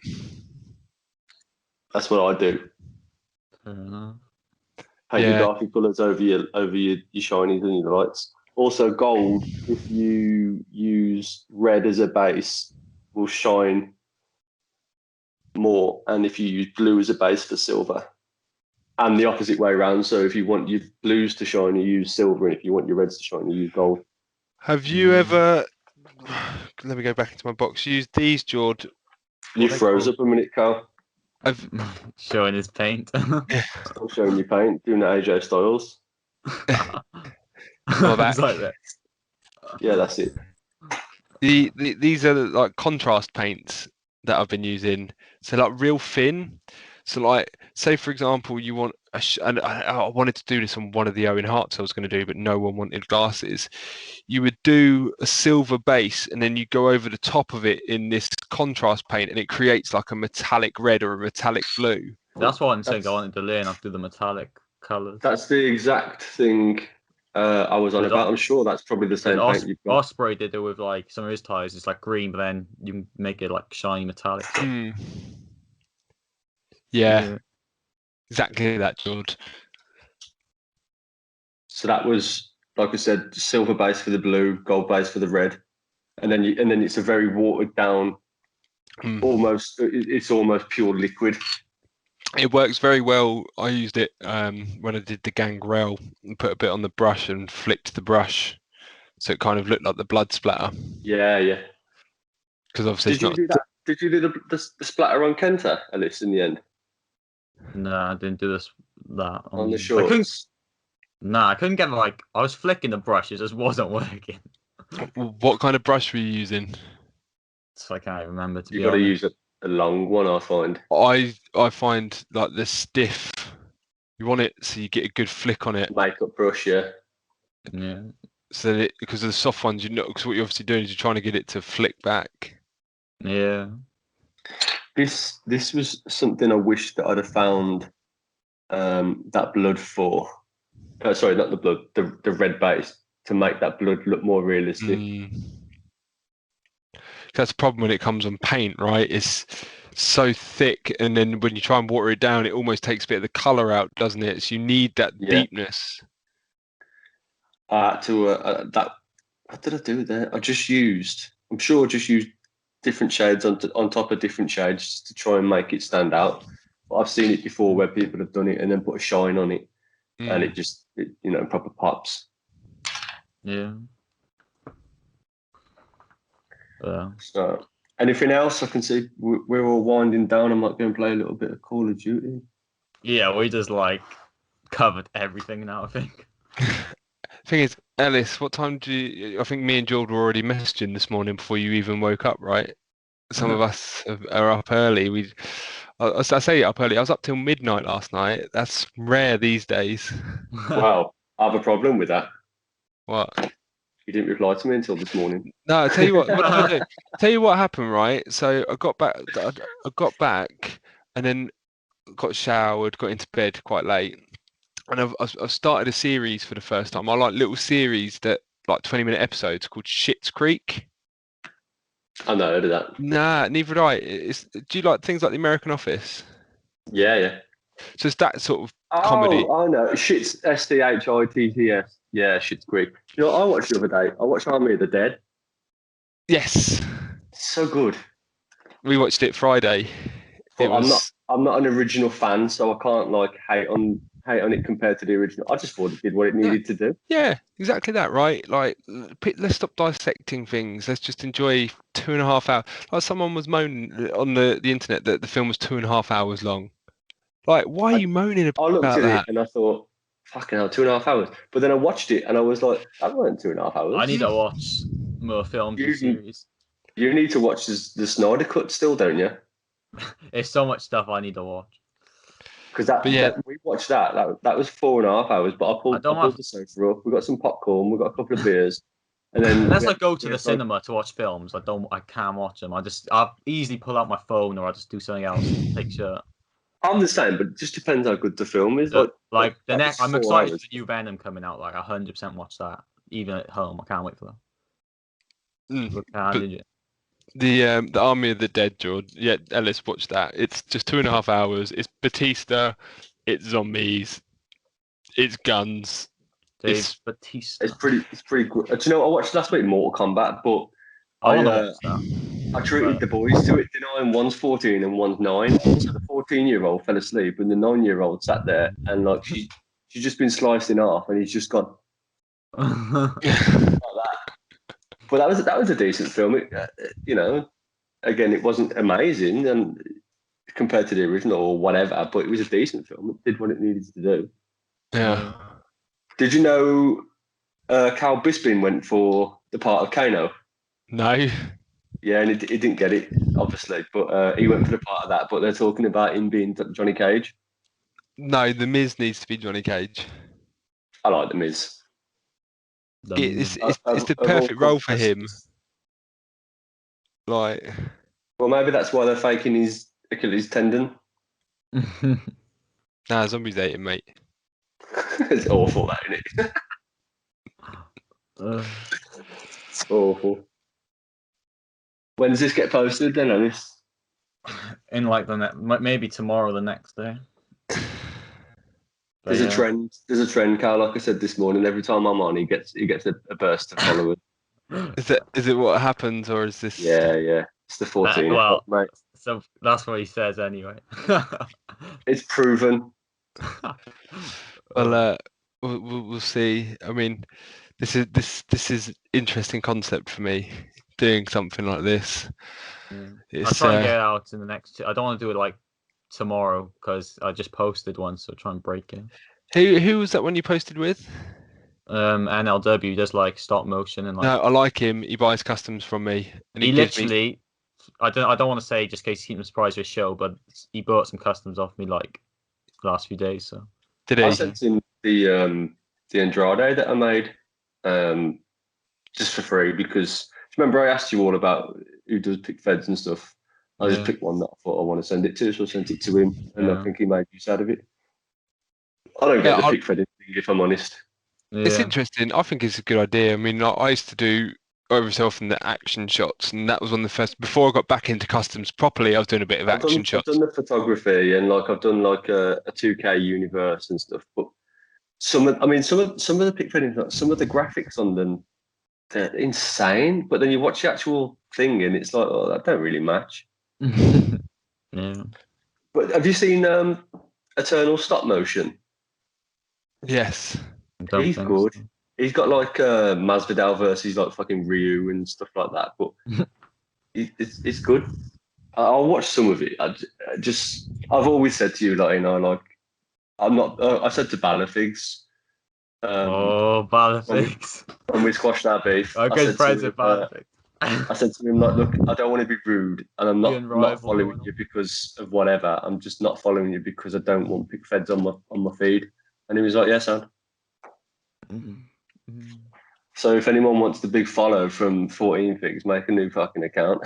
That's what I do. Fair enough. Paint your darker colours over your shinies and your lights. Also, gold, if you use red as a base, will shine more, and if you use blue as a base for silver, and the opposite way around. So if you want your blues to shine, you use silver, and if you want your reds to shine, you use gold. Have you ever? Let me go back into my box. Used these, Jord. You froze up a minute, Carl. I've Showing his paint. Still showing you paint, doing the AJ Styles. My back. It's like that. Yeah, that's it. These are like contrast paints that I've been using. So like real thin. So like, say for example, you want and I wanted to do this on one of the Owen Harts I was going to do, but no one wanted glasses. You would do a silver base, and then you go over the top of it in this contrast paint, and it creates like a metallic red or a metallic blue. That's what I'm saying. I wanted to learn how to do the metallic colours. That's the exact thing I was on about. I'm sure that's probably the same paint you've got. Osprey did it with like some of his tires. It's like green, but then you can make it like shiny metallic. Yeah, exactly that, George. So that was, like I said, silver base for the blue, gold base for the red, and then it's a very watered down, it's almost pure liquid. It works very well. I used it when I did the Gangrel and put a bit on the brush and flicked the brush, so it kind of looked like the blood splatter. Yeah. Because obviously, Did you do the splatter on Kenta, Ellis, in the end? No, I didn't do that on the shorts. I couldn't get I was flicking the brush, it just wasn't working. What kind of brush were you using? So I can't remember. You got to use a long one, I find. I find like the stiff. You want it so you get a good flick on it. Makeup brush, yeah. Yeah. So that because of the soft ones, because what you're obviously doing is you're trying to get it to flick back. Yeah. This was something I wish that I'd have found that blood for. Sorry, not the blood, the red base, to make that blood look more realistic. That's the problem when it comes on paint, right? It's so thick, and then when you try and water it down, it almost takes a bit of the colour out, doesn't it? So you need that deepness. What did I do there? I'm sure I just used different shades on top of different shades to try and make it stand out. But I've seen it before where people have done it and then put a shine on it, and it proper pops. Yeah. So, anything else? I can see we're all winding down. I might go and play a little bit of Call of Duty. Yeah, we just covered everything now, I think. Thing is, Ellis, what time I think me and George were already messaging this morning before you even woke up, right? Some of us are up early. I say up early. I was up till midnight last night. That's rare these days. Wow, I have a problem with that. What? You didn't reply to me until this morning. No, I tell you what. Tell you what happened, right? So I got back, and then got showered, got into bed quite late, and I've started a series for the first time. I like little series that 20-minute episodes called Schitt's Creek. I know, heard of that. Nah, neither do I. Do you like things like The American Office? Yeah. So it's that sort of comedy. Oh, I know. Schitt's Shtitts. Yeah, Schitt's Creek. You know, I watched the other day. I watched Army of the Dead. Yes. So good. We watched it Friday. I'm not an original fan, so I can't hate on it compared to the original. I just thought it did what it needed to do. Yeah, exactly that, right? Let's stop dissecting things. Let's just enjoy 2.5 hours. Like someone was moaning on the internet that the film was 2.5 hours long. Why are you moaning about that? I looked at it and I thought, fucking hell, 2.5 hours. But then I watched it and I was like, that weren't 2.5 hours. I need to watch more films and series. You need to watch the Snyder Cut still, don't you? There's so much stuff I need to watch. Because we watched that was 4.5 hours, but I pulled the sofa up. We got some popcorn, we got a couple of beers, and then unless I go to the cinema to watch films, I can't watch them. I'll easily pull out my phone or I'll just do something else. Take shirt. I'm the same, but it just depends how good the film is. I'm excited for the new Venom coming out. 100% watch that, even at home. I can't wait for that. The Army of the Dead, George. Yeah, Ellis, watch that. It's just 2.5 hours. It's Batista. It's zombies. It's guns. It's Batista. It's pretty good. Do you know what I watched last week? Mortal Kombat, but I want to watch that. I treated the boys to it, didn't I? And one's 14 and one's 9. So the 14-year-old fell asleep, and the 9-year-old sat there, and like she's just been sliced in half, and he's just gone like that. But that was a decent film. You know, again, it wasn't amazing and compared to the original or whatever, but it was a decent film. It did what it needed to do. Yeah. Did you know Cal Bisping went for the part of Kano? No. Yeah, and he didn't get it, obviously, but he went for the part of that. But they're talking about him being Johnny Cage. No, the Miz needs to be Johnny Cage. I like the Miz. It's the Of all perfect role for him. contestants. Like, Well, maybe that's why they're faking his Achilles tendon. nah, zombies ate him, mate. It's awful, that, isn't it? It's awful. When does this get posted then, Alice? In like maybe tomorrow or the next day. There's a trend. There's a trend, Carl. Like I said this morning, every time I'm on, he gets a burst of followers. Is it what happens, or is this? Yeah. It's the 14, well, mate. So that's what he says anyway. It's proven. Well, we'll see. I mean, this is interesting concept for me, doing something like this. I'll try and get it out in the next. I don't want to do it like tomorrow because I just posted one, so try and break it. Who was that one you posted with? NLW does like stop motion and like. No, I like him. He buys customs from me, and he literally. I don't want to say just in case he keeps him surprised with a show, but he bought some customs off me like last few days. So did he? I sent him the Andrade that I made just for free because remember I asked you all about who does pick feds and stuff. I just picked one that I thought I want to send it to, so I sent it to him, and I think he made use out of it. I don't get the pick fed thing, if I'm honest. Yeah. It's interesting. I think it's a good idea. I mean, I used to do over so often the action shots, and that was one of the first. Before I got back into customs properly, I was doing a bit of action shots. I've done the photography, and like I've done like a 2K universe and stuff. But some of the pick fedding, some of the graphics on them, they're insane. But then you watch the actual thing, and it's like, oh, that don't really match. Yeah. But have you seen Eternal stop motion? Yes. He's good. So. He's got like Masvidal versus like fucking Ryu and stuff like that. But it's good. I'll watch some of it. I've always said to you, like, you know, like I'm not. I said to Figz. Figz. When we squashed our beef. I'm good friends with Figz. I said to him, like, look, I don't want to be rude, and I'm not following you because of whatever. I'm just not following you because I don't want pick feds on my feed. And he was like, yeah, son. So if anyone wants the big follow from 14 Figz, make a new fucking account.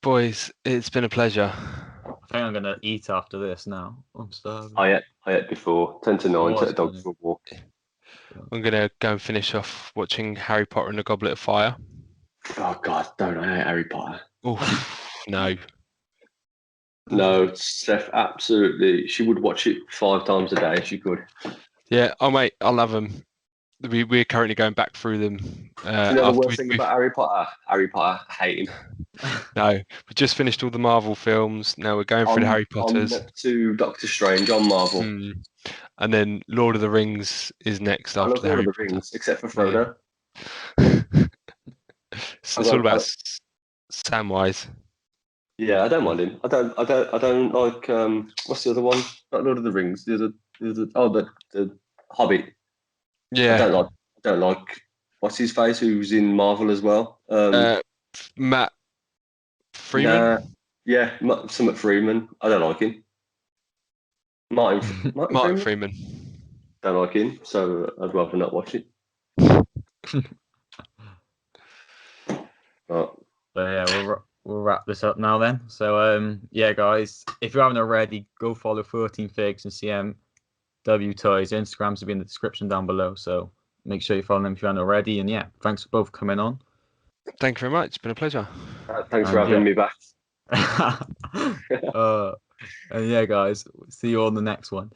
Boys, it's been a pleasure. I think I'm gonna eat after this now. I'm starving. I ate before 10 to 9. Take the dog for a walk. I'm gonna go and finish off watching Harry Potter and the Goblet of Fire. Oh God, don't I hate Harry Potter? Oh no. No, Steph, absolutely. She would watch it 5 times a day if she could. Yeah, mate, I love them. We're currently going back through them. Do you know the worst thing about Harry Potter? Harry Potter, I hate him. No, we just finished all the Marvel films. Now we're going through the Harry Potters. I'm up to Doctor Strange on Marvel. And then Lord of the Rings is next after the Harry Potter. Rings, except for Frodo. So it's all about Samwise. Yeah, I don't mind him. I don't like what's the other one? Not Lord of the Rings. The Hobbit. Yeah. I don't like what's his face who's in Marvel as well. Matt Freeman. Yeah, Matt Freeman. I don't like him. Martin Freeman. Don't like him, so I'd rather not watch it. But yeah, we'll wrap this up now then. So yeah, guys, if you haven't already, go follow 13 Figz and cmwtoys. Instagrams will be in the description down below, so make sure you follow them if you haven't already. And yeah, thanks for both coming on. Thank you very much. It's been a pleasure. Thanks for having me back. And yeah, guys, see you on the next one.